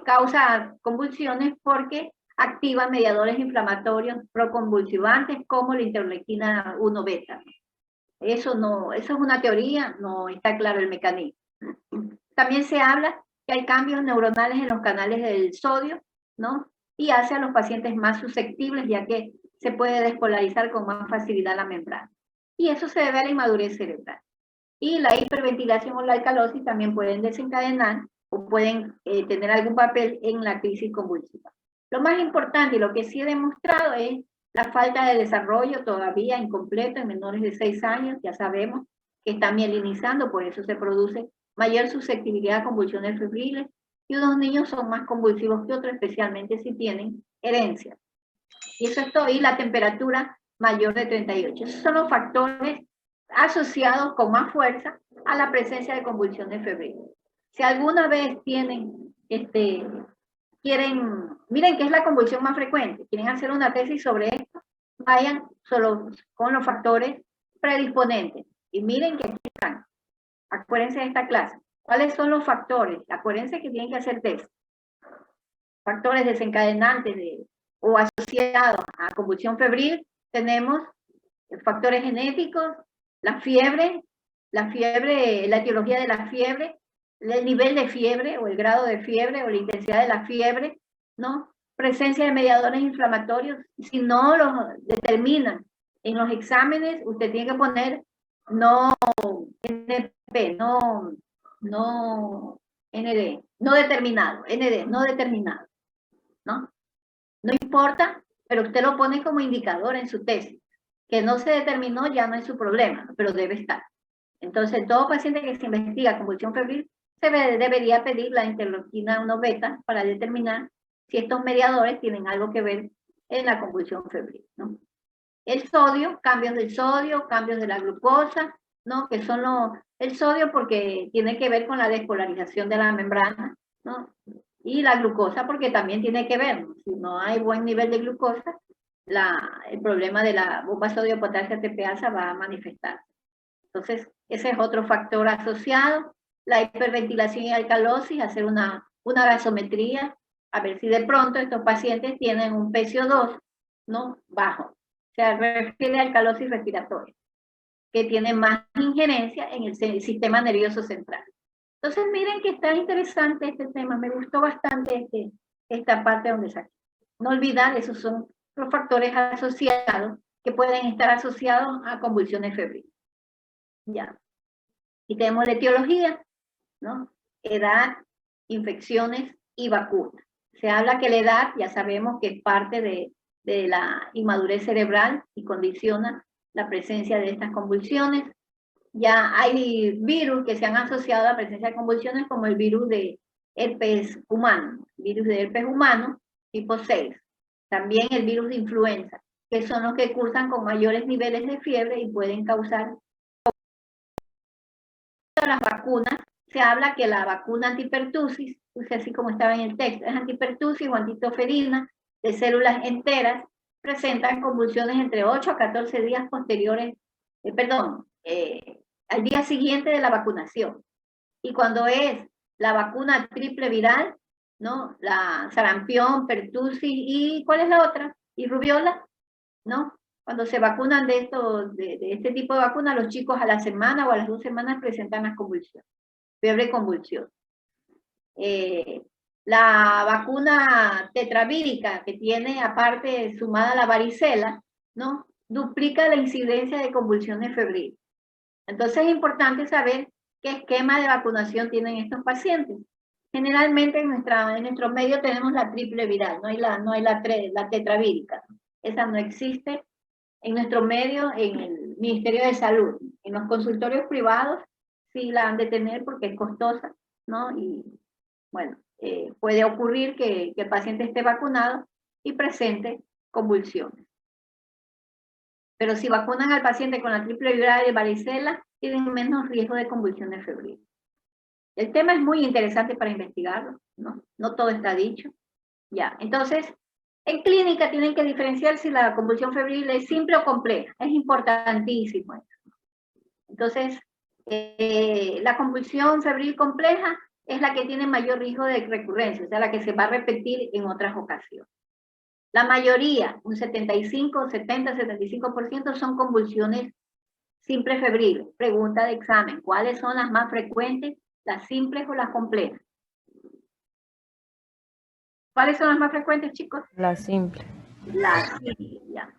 causa convulsiones porque activa mediadores inflamatorios proconvulsivantes como la interleuquina 1 beta. Eso es una teoría, no está claro el mecanismo. También se habla que hay cambios neuronales en los canales del sodio, ¿no? Y hace a los pacientes más susceptibles, ya que se puede despolarizar con más facilidad la membrana. Y eso se debe a la inmadurez cerebral. Y la hiperventilación o la alcalosis también pueden desencadenar o pueden tener algún papel en la crisis convulsiva. Lo más importante y lo que sí he demostrado es la falta de desarrollo todavía incompleto en menores de 6 años. Ya sabemos que están mielinizando, por eso se produce mayor susceptibilidad a convulsiones febriles y unos niños son más convulsivos que otros, especialmente si tienen herencia. Y eso es todo, y la temperatura mayor de 38. Esos son los factores asociados con más fuerza a la presencia de convulsiones febriles. Si alguna vez tienen, miren que es la convulsión más frecuente, quieren hacer una tesis sobre esto, vayan solo con los factores predisponentes. Y miren que aquí están. Acuérdense de esta clase. ¿Cuáles son los factores? Acuérdense que tienen que hacer test. Factores desencadenantes o asociados a convulsión febril, tenemos factores genéticos, la fiebre, la etiología de la fiebre, el nivel de fiebre o el grado de fiebre o la intensidad de la fiebre, ¿no? Presencia de mediadores inflamatorios. Si no los determinan en los exámenes, usted tiene que poner no NP, no ND, no determinado, ND, no determinado, ¿no? No importa, pero usted lo pone como indicador en su tesis. Que no se determinó ya no es su problema, pero debe estar. Entonces, todo paciente que se investiga convulsión febril debería pedir la interleuquina 1 beta para determinar si estos mediadores tienen algo que ver en la convulsión febril, ¿no? El sodio, cambios del sodio, cambios de la glucosa, ¿no? Que son el sodio porque tiene que ver con la despolarización de la membrana, ¿no? Y la glucosa porque también tiene que ver, ¿no? Si no hay buen nivel de glucosa, el problema de la bomba sodio-potasio ATPasa va a manifestar. Entonces, ese es otro factor asociado. La hiperventilación y alcalosis, hacer una gasometría, a ver si de pronto estos pacientes tienen un PCO2, ¿no? Bajo. O sea, refiere a alcalosis respiratoria, que tiene más injerencia en el sistema nervioso central. Entonces, miren que está interesante este tema. Me gustó bastante esta parte donde saqué. No olvidar, esos son los factores asociados que pueden estar asociados a convulsiones febriles. Ya. Y tenemos la etiología, ¿no? Edad, infecciones y vacunas. Se habla que la edad, ya sabemos que es parte de la inmadurez cerebral y condiciona la presencia de estas convulsiones. Ya hay virus que se han asociado a la presencia de convulsiones, como el virus de herpes humano, tipo 6. También el virus de influenza, que son los que cursan con mayores niveles de fiebre y pueden causar. Las vacunas, se habla que la vacuna antipertusis, así como estaba en el texto, es antipertusis o antitoferina de células enteras, presentan convulsiones entre 8 a 14 días posteriores, al día siguiente de la vacunación. Y cuando es la vacuna triple viral, ¿no? La sarampión, pertusis y ¿cuál es la otra? Y rubiola, ¿no? Cuando se vacunan de este tipo de vacuna, los chicos a la semana o a las 2 semanas presentan las convulsiones, fiebre convulsión. La vacuna tetravírica, que tiene aparte sumada la varicela, ¿no? Duplica la incidencia de convulsiones febriles. Entonces es importante saber qué esquema de vacunación tienen estos pacientes. Generalmente en nuestro medio tenemos la triple viral, no hay la tetravírica. Esa no existe en nuestro medio, en el Ministerio de Salud. En los consultorios privados sí la han de tener porque es costosa, ¿no? Y bueno, puede ocurrir que el paciente esté vacunado y presente convulsiones. Pero si vacunan al paciente con la triple viral de varicela, tienen menos riesgo de convulsiones febriles. El tema es muy interesante para investigarlo, ¿no? No todo está dicho. Ya, entonces, en clínica tienen que diferenciar si la convulsión febril es simple o compleja. Es importantísimo eso. Entonces, la convulsión febril compleja es la que tiene mayor riesgo de recurrencia, o sea, la que se va a repetir en otras ocasiones. La mayoría, un 75, 70, 75% son convulsiones simples febriles. Pregunta de examen, ¿cuáles son las más frecuentes? ¿Las simples o las complejas? ¿Cuáles son las más frecuentes, chicos? La simple. Las simples, ya.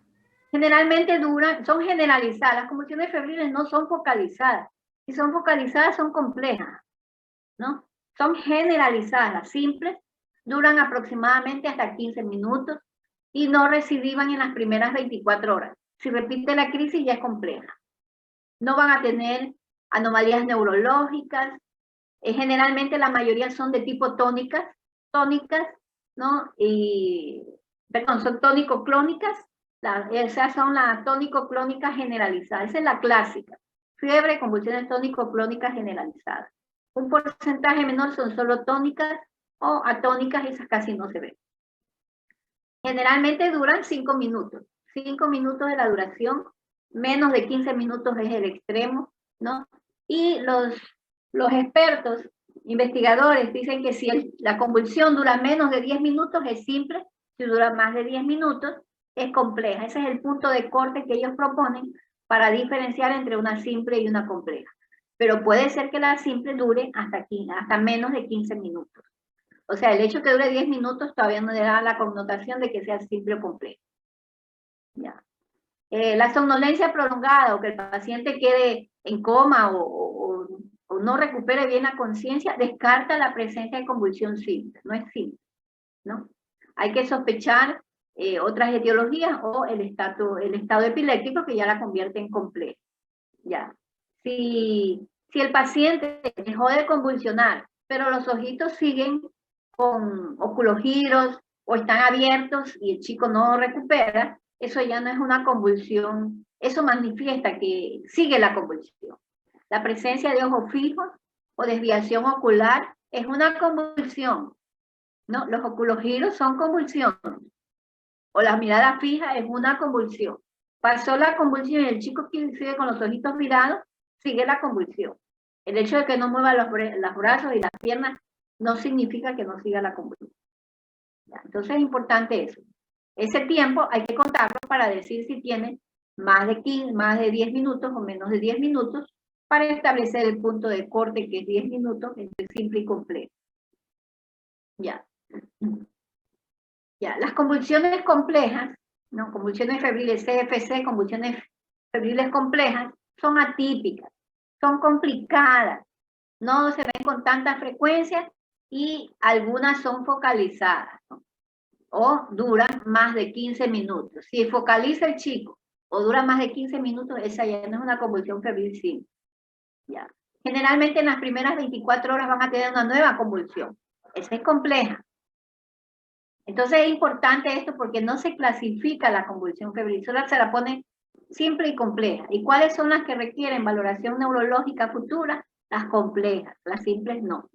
Generalmente son generalizadas. Las convulsiones febriles no son focalizadas. Si son focalizadas, son complejas, ¿no? Son generalizadas. Las simples duran aproximadamente hasta 15 minutos y no recidivan en las primeras 24 horas. Si repite la crisis, ya es compleja. No van a tener anomalías neurológicas. Generalmente la mayoría son de tipo tónicas, ¿no? Son tónico-clónicas. Esas son las tónico-clónicas generalizadas. Esa es la clásica. Fiebre, convulsiones tónico-clónicas generalizadas. Un porcentaje menor son solo tónicas o atónicas, esas casi no se ven. Generalmente duran 5 minutos. 5 minutos de la duración, menos de 15 minutos es el extremo, ¿no? Y los expertos, investigadores, dicen que si la convulsión dura menos de 10 minutos es simple, si dura más de 10 minutos es compleja. Ese es el punto de corte que ellos proponen para diferenciar entre una simple y una compleja. Pero puede ser que la simple dure hasta menos de 15 minutos. O sea, el hecho que dure 10 minutos todavía no le da la connotación de que sea simple o compleja. Ya. La somnolencia prolongada o que el paciente quede en coma o no recupere bien la conciencia, descarta la presencia de convulsión simple, no es simple, ¿no? Hay que sospechar otras etiologías o el estado epiléptico que ya la convierte en compleja. Ya. Si el paciente dejó de convulsionar, pero los ojitos siguen con oculogiros, o están abiertos y el chico no recupera, eso ya no es una convulsión, eso manifiesta que sigue la convulsión. La presencia de ojos fijos o desviación ocular es una convulsión, ¿no? Los oculogiros son convulsiones, o la mirada fija es una convulsión. Pasó la convulsión y el chico que sigue con los ojitos mirados, sigue la convulsión. El hecho de que no mueva los brazos y las piernas no significa que no siga la convulsión. ¿Ya? Entonces es importante eso. Ese tiempo hay que contarlo para decir si tiene más de 10 minutos o menos de 10 minutos para establecer el punto de corte que es 10 minutos entre simple y complejo. Ya. Ya. Las convulsiones complejas, ¿no? Convulsiones febriles CFC, convulsiones febriles complejas, son atípicas, son complicadas, no se ven con tanta frecuencia y algunas son focalizadas, ¿no? O duran más de 15 minutos. Si focaliza el chico o dura más de 15 minutos, esa ya no es una convulsión febril simple. Ya. Generalmente en las primeras 24 horas van a tener una nueva convulsión. Esa es compleja. Entonces es importante esto porque no se clasifica la convulsión febril, solo se la pone simple y compleja. ¿Y cuáles son las que requieren valoración neurológica futura? Las complejas, las simples no.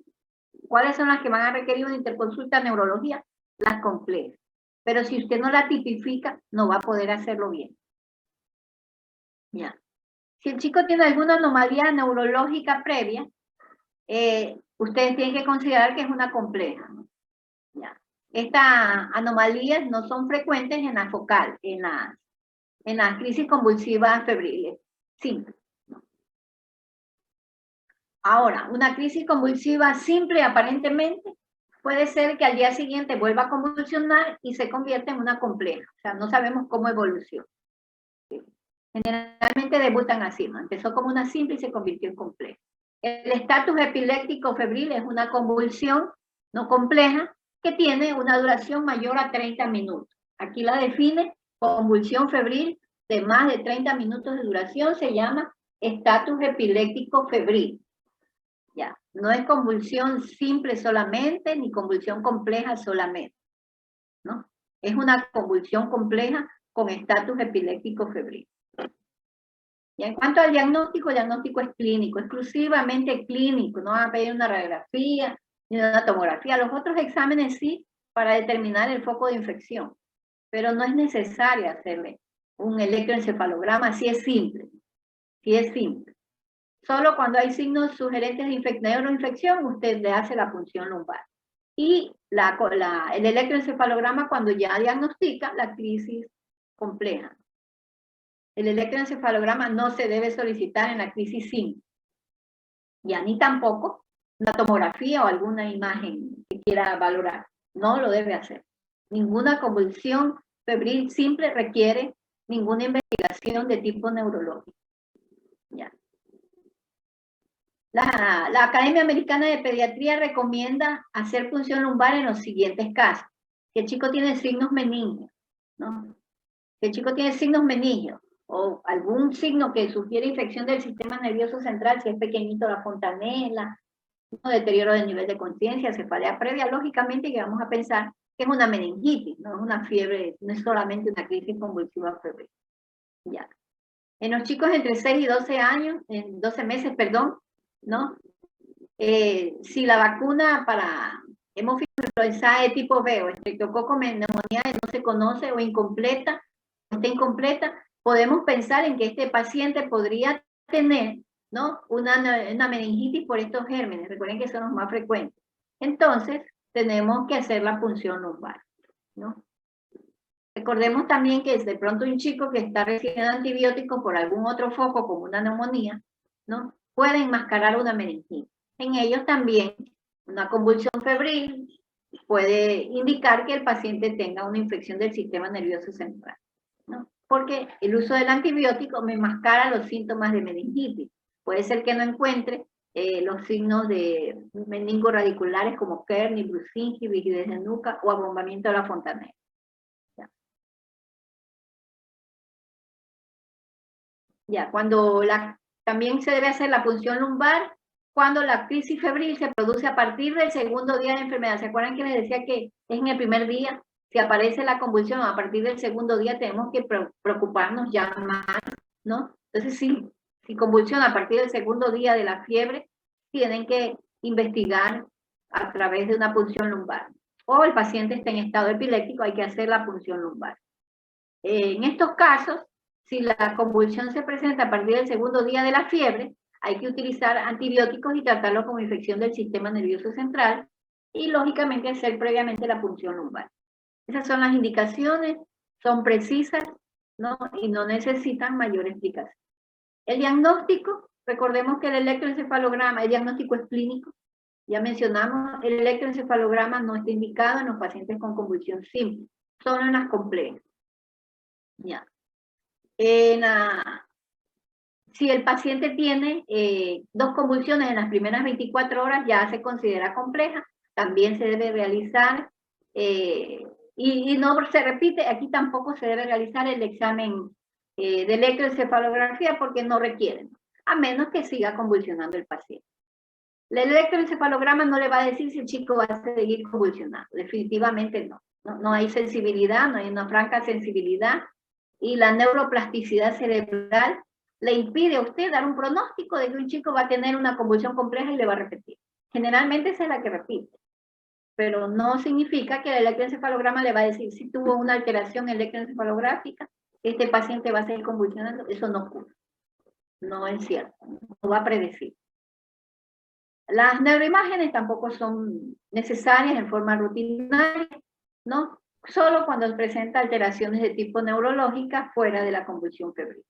¿Cuáles son las que van a requerir una interconsulta de neurología? Las complejas. Pero si usted no la tipifica, no va a poder hacerlo bien. Ya. Si el chico tiene alguna anomalía neurológica previa, ustedes tienen que considerar que es una compleja, ¿no? Ya. Estas anomalías no son frecuentes en la focal, en las crisis convulsivas febriles simples, ¿no? Ahora, una crisis convulsiva simple aparentemente puede ser que al día siguiente vuelva a convulsionar y se convierta en una compleja. O sea, no sabemos cómo evoluciona. Generalmente debutan así, ¿no? Empezó como una simple y se convirtió en compleja. El estatus epiléptico febril es una convulsión no compleja que tiene una duración mayor a 30 minutos. Aquí la define: convulsión febril de más de 30 minutos de duración se llama estatus epiléptico febril. Ya, no es convulsión simple solamente, ni convulsión compleja solamente, ¿no? Es una convulsión compleja con estatus epiléptico febril. Y en cuanto al diagnóstico, el diagnóstico es clínico, exclusivamente clínico, no va a pedir una radiografía ni una tomografía. Los otros exámenes sí, para determinar el foco de infección, pero no es necesario hacerle un electroencefalograma si es simple, si es simple. Solo cuando hay signos sugerentes de neuroinfección, usted le hace la punción lumbar. Y el electroencefalograma cuando ya diagnostica la crisis compleja. El electroencefalograma no se debe solicitar en la crisis simple. Ya ni tampoco una tomografía o alguna imagen que quiera valorar. No lo debe hacer. Ninguna convulsión febril simple requiere ninguna investigación de tipo neurológico. Ya. La Academia Americana de Pediatría recomienda hacer punción lumbar en los siguientes casos. Si el chico tiene signos meningios, ¿no? Si el chico tiene signos meningios o algún signo que sugiere infección del sistema nervioso central, si es pequeñito la fontanela, ¿no? Deterioro del nivel de conciencia, cefalea previa, lógicamente que vamos a pensar que es una meningitis, no es una fiebre, no es solamente una crisis convulsiva febril. Ya. En los chicos entre 6 y 12 años, en 12 meses, perdón, ¿no? Si la vacuna para hemófilos influenza de tipo B o estreptococo neumonía no se conoce o incompleta, está incompleta, podemos pensar en que este paciente podría tener, ¿no? una meningitis por estos gérmenes. Recuerden que son los más frecuentes. Entonces, tenemos que hacer la punción lumbar, ¿no? Recordemos también que de pronto un chico que está recibiendo antibióticos por algún otro foco, como una neumonía, ¿no? Puede enmascarar una meningitis. En ellos también una convulsión febril puede indicar que el paciente tenga una infección del sistema nervioso central, ¿no? Porque el uso del antibiótico me enmascara los síntomas de meningitis. Puede ser que no encuentre los signos de meningo-radiculares como Kearney, Brusinski, rigidez de nuca o abombamiento de la fontanela. Ya, también se debe hacer la punción lumbar cuando la crisis febril se produce a partir del segundo día de enfermedad. ¿Se acuerdan que les decía que es en el primer día? Si aparece la convulsión a partir del segundo día, tenemos que preocuparnos ya más, ¿no? Entonces, sí, si convulsiona a partir del segundo día de la fiebre, tienen que investigar a través de una punción lumbar. O el paciente está en estado epiléptico, hay que hacer la punción lumbar. En estos casos, si la convulsión se presenta a partir del segundo día de la fiebre, hay que utilizar antibióticos y tratarlo como infección del sistema nervioso central y, lógicamente, hacer previamente la punción lumbar. Esas son las indicaciones, son precisas, ¿no? Y no necesitan mayor explicación. El diagnóstico, recordemos que el electroencefalograma, el diagnóstico es clínico. Ya mencionamos, el electroencefalograma no está indicado en los pacientes con convulsión simple, solo en las complejas. Ya. Si el paciente tiene 2 convulsiones en las primeras 24 horas, ya se considera compleja, también se debe realizar, y no se repite, aquí tampoco se debe realizar el examen de electroencefalografía porque no requieren, a menos que siga convulsionando el paciente. El electroencefalograma no le va a decir si el chico va a seguir convulsionando, definitivamente no. No hay sensibilidad, no hay una franca sensibilidad, y la neuroplasticidad cerebral le impide a usted dar un pronóstico de que un chico va a tener una convulsión compleja y le va a repetir. Generalmente esa es la que repite, pero no significa que el electroencefalograma le va a decir si tuvo una alteración electroencefalográfica, este paciente va a seguir convulsionando. Eso no ocurre, no es cierto, no va a predecir. Las neuroimágenes tampoco son necesarias en forma rutinaria, ¿no? Solo cuando presenta alteraciones de tipo neurológica fuera de la convulsión febril.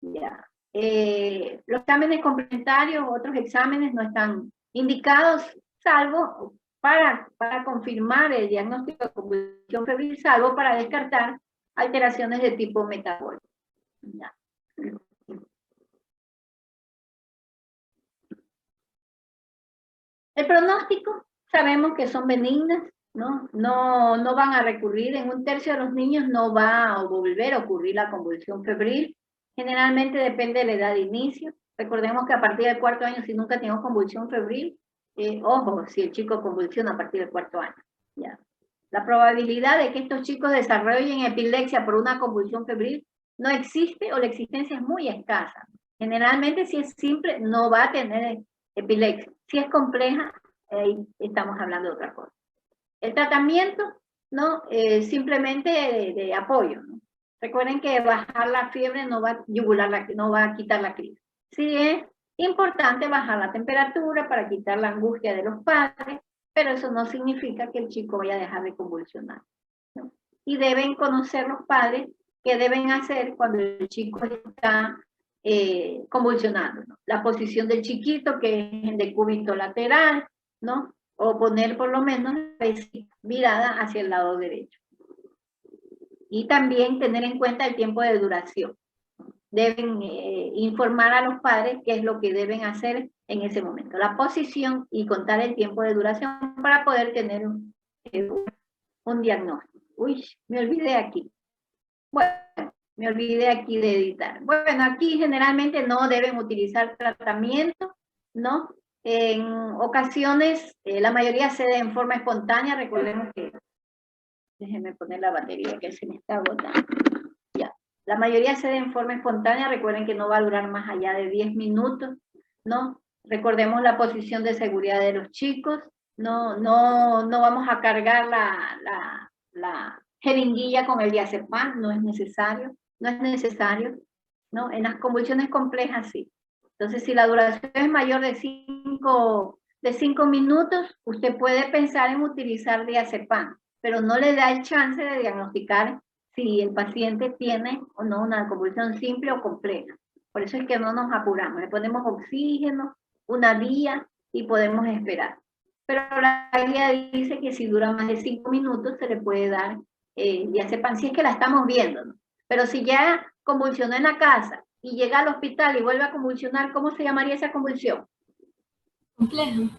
Ya. Los exámenes complementarios, otros exámenes no están indicados, salvo para confirmar el diagnóstico de convulsión febril, salvo para descartar alteraciones de tipo metabólico. Ya. El pronóstico, sabemos que son benignas, ¿no? No van a recurrir, en 1/3 de los niños no va a volver a ocurrir la convulsión febril. Generalmente depende de la edad de inicio. Recordemos que a partir del 4º año, si nunca tenemos convulsión febril, ojo, si el chico convulsiona a partir del 4º año. ¿Ya? La probabilidad de que estos chicos desarrollen epilepsia por una convulsión febril no existe, o la existencia es muy escasa. Generalmente, si es simple, no va a tener epilepsia. Si es compleja, ahí estamos hablando de otra cosa. El tratamiento, ¿no? Simplemente de apoyo, ¿no? Recuerden que bajar la fiebre no va a quitar la crisis. Sí es importante bajar la temperatura para quitar la angustia de los padres, pero eso no significa que el chico vaya a dejar de convulsionar, ¿no? Y deben conocer los padres qué deben hacer cuando el chico está convulsionando, ¿no? La posición del chiquito, que es en decúbito lateral, ¿no? O poner por lo menos la mirada hacia el lado derecho. Y también tener en cuenta el tiempo de duración. Deben informar a los padres qué es lo que deben hacer en ese momento. La posición y contar el tiempo de duración para poder tener un diagnóstico. Uy, me olvidé aquí. Bueno, me olvidé aquí de editar. Bueno, aquí generalmente no deben utilizar tratamiento, ¿no? En ocasiones, la mayoría se da en forma espontánea. Recordemos que, déjenme poner la batería que se me está agotando. Ya, la mayoría se da en forma espontánea. Recuerden que no va a durar más allá de 10 minutos, ¿no? Recordemos la posición de seguridad de los chicos. No vamos a cargar la jeringuilla con el diazepam, no es necesario. No es necesario, ¿no? En las convulsiones complejas sí. Entonces, si la duración es mayor de 5 minutos, usted puede pensar en utilizar diazepam, pero no le da el chance de diagnosticar si el paciente tiene o no una convulsión simple o compleja. Por eso es que no nos apuramos. Le ponemos oxígeno, una vía y podemos esperar. Pero la guía dice que si dura más de 5 minutos se le puede dar diazepam, si es que la estamos viendo, ¿no? Pero si ya convulsionó en la casa y llega al hospital y vuelve a convulsionar, ¿cómo se llamaría esa convulsión? Compleja.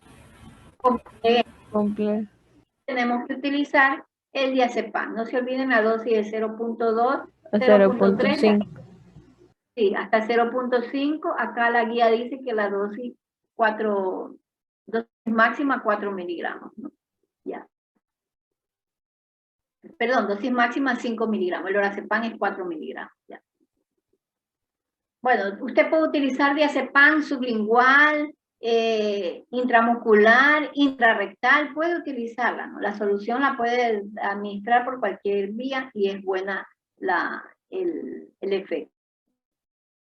Compleja. Tenemos que utilizar el diazepam. No se olviden la dosis de 0.2, 0.5. Sí, hasta 0.5. Acá la guía dice que la dosis máxima 4 miligramos, ¿no? Ya. Perdón, dosis máxima 5 miligramos. El lorazepam es 4 miligramos. Ya. Bueno, usted puede utilizar diazepam sublingual, intramuscular, intrarrectal, puede utilizarla, ¿no? La solución la puede administrar por cualquier vía y es buena el efecto.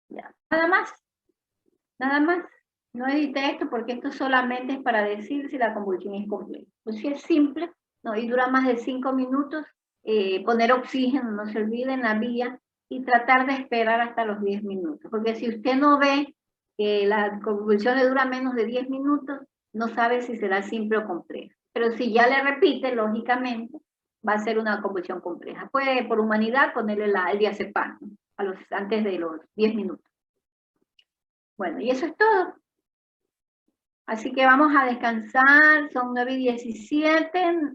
Ya. Nada más. No edite esto porque esto solamente es para decir si la convulsión es compleja. Pues si es simple, no, y dura más de 5 minutos, poner oxígeno, no se olvide, en la vía, y tratar de esperar hasta los 10 minutos. Porque si usted no ve que la convulsión le dura menos de 10 minutos, no sabe si será simple o compleja. Pero si ya le repite, lógicamente, va a ser una convulsión compleja. Puede, por humanidad, ponerle el diazepam, ¿no? Antes de los 10 minutos. Bueno, y eso es todo. Así que vamos a descansar, son 9:17.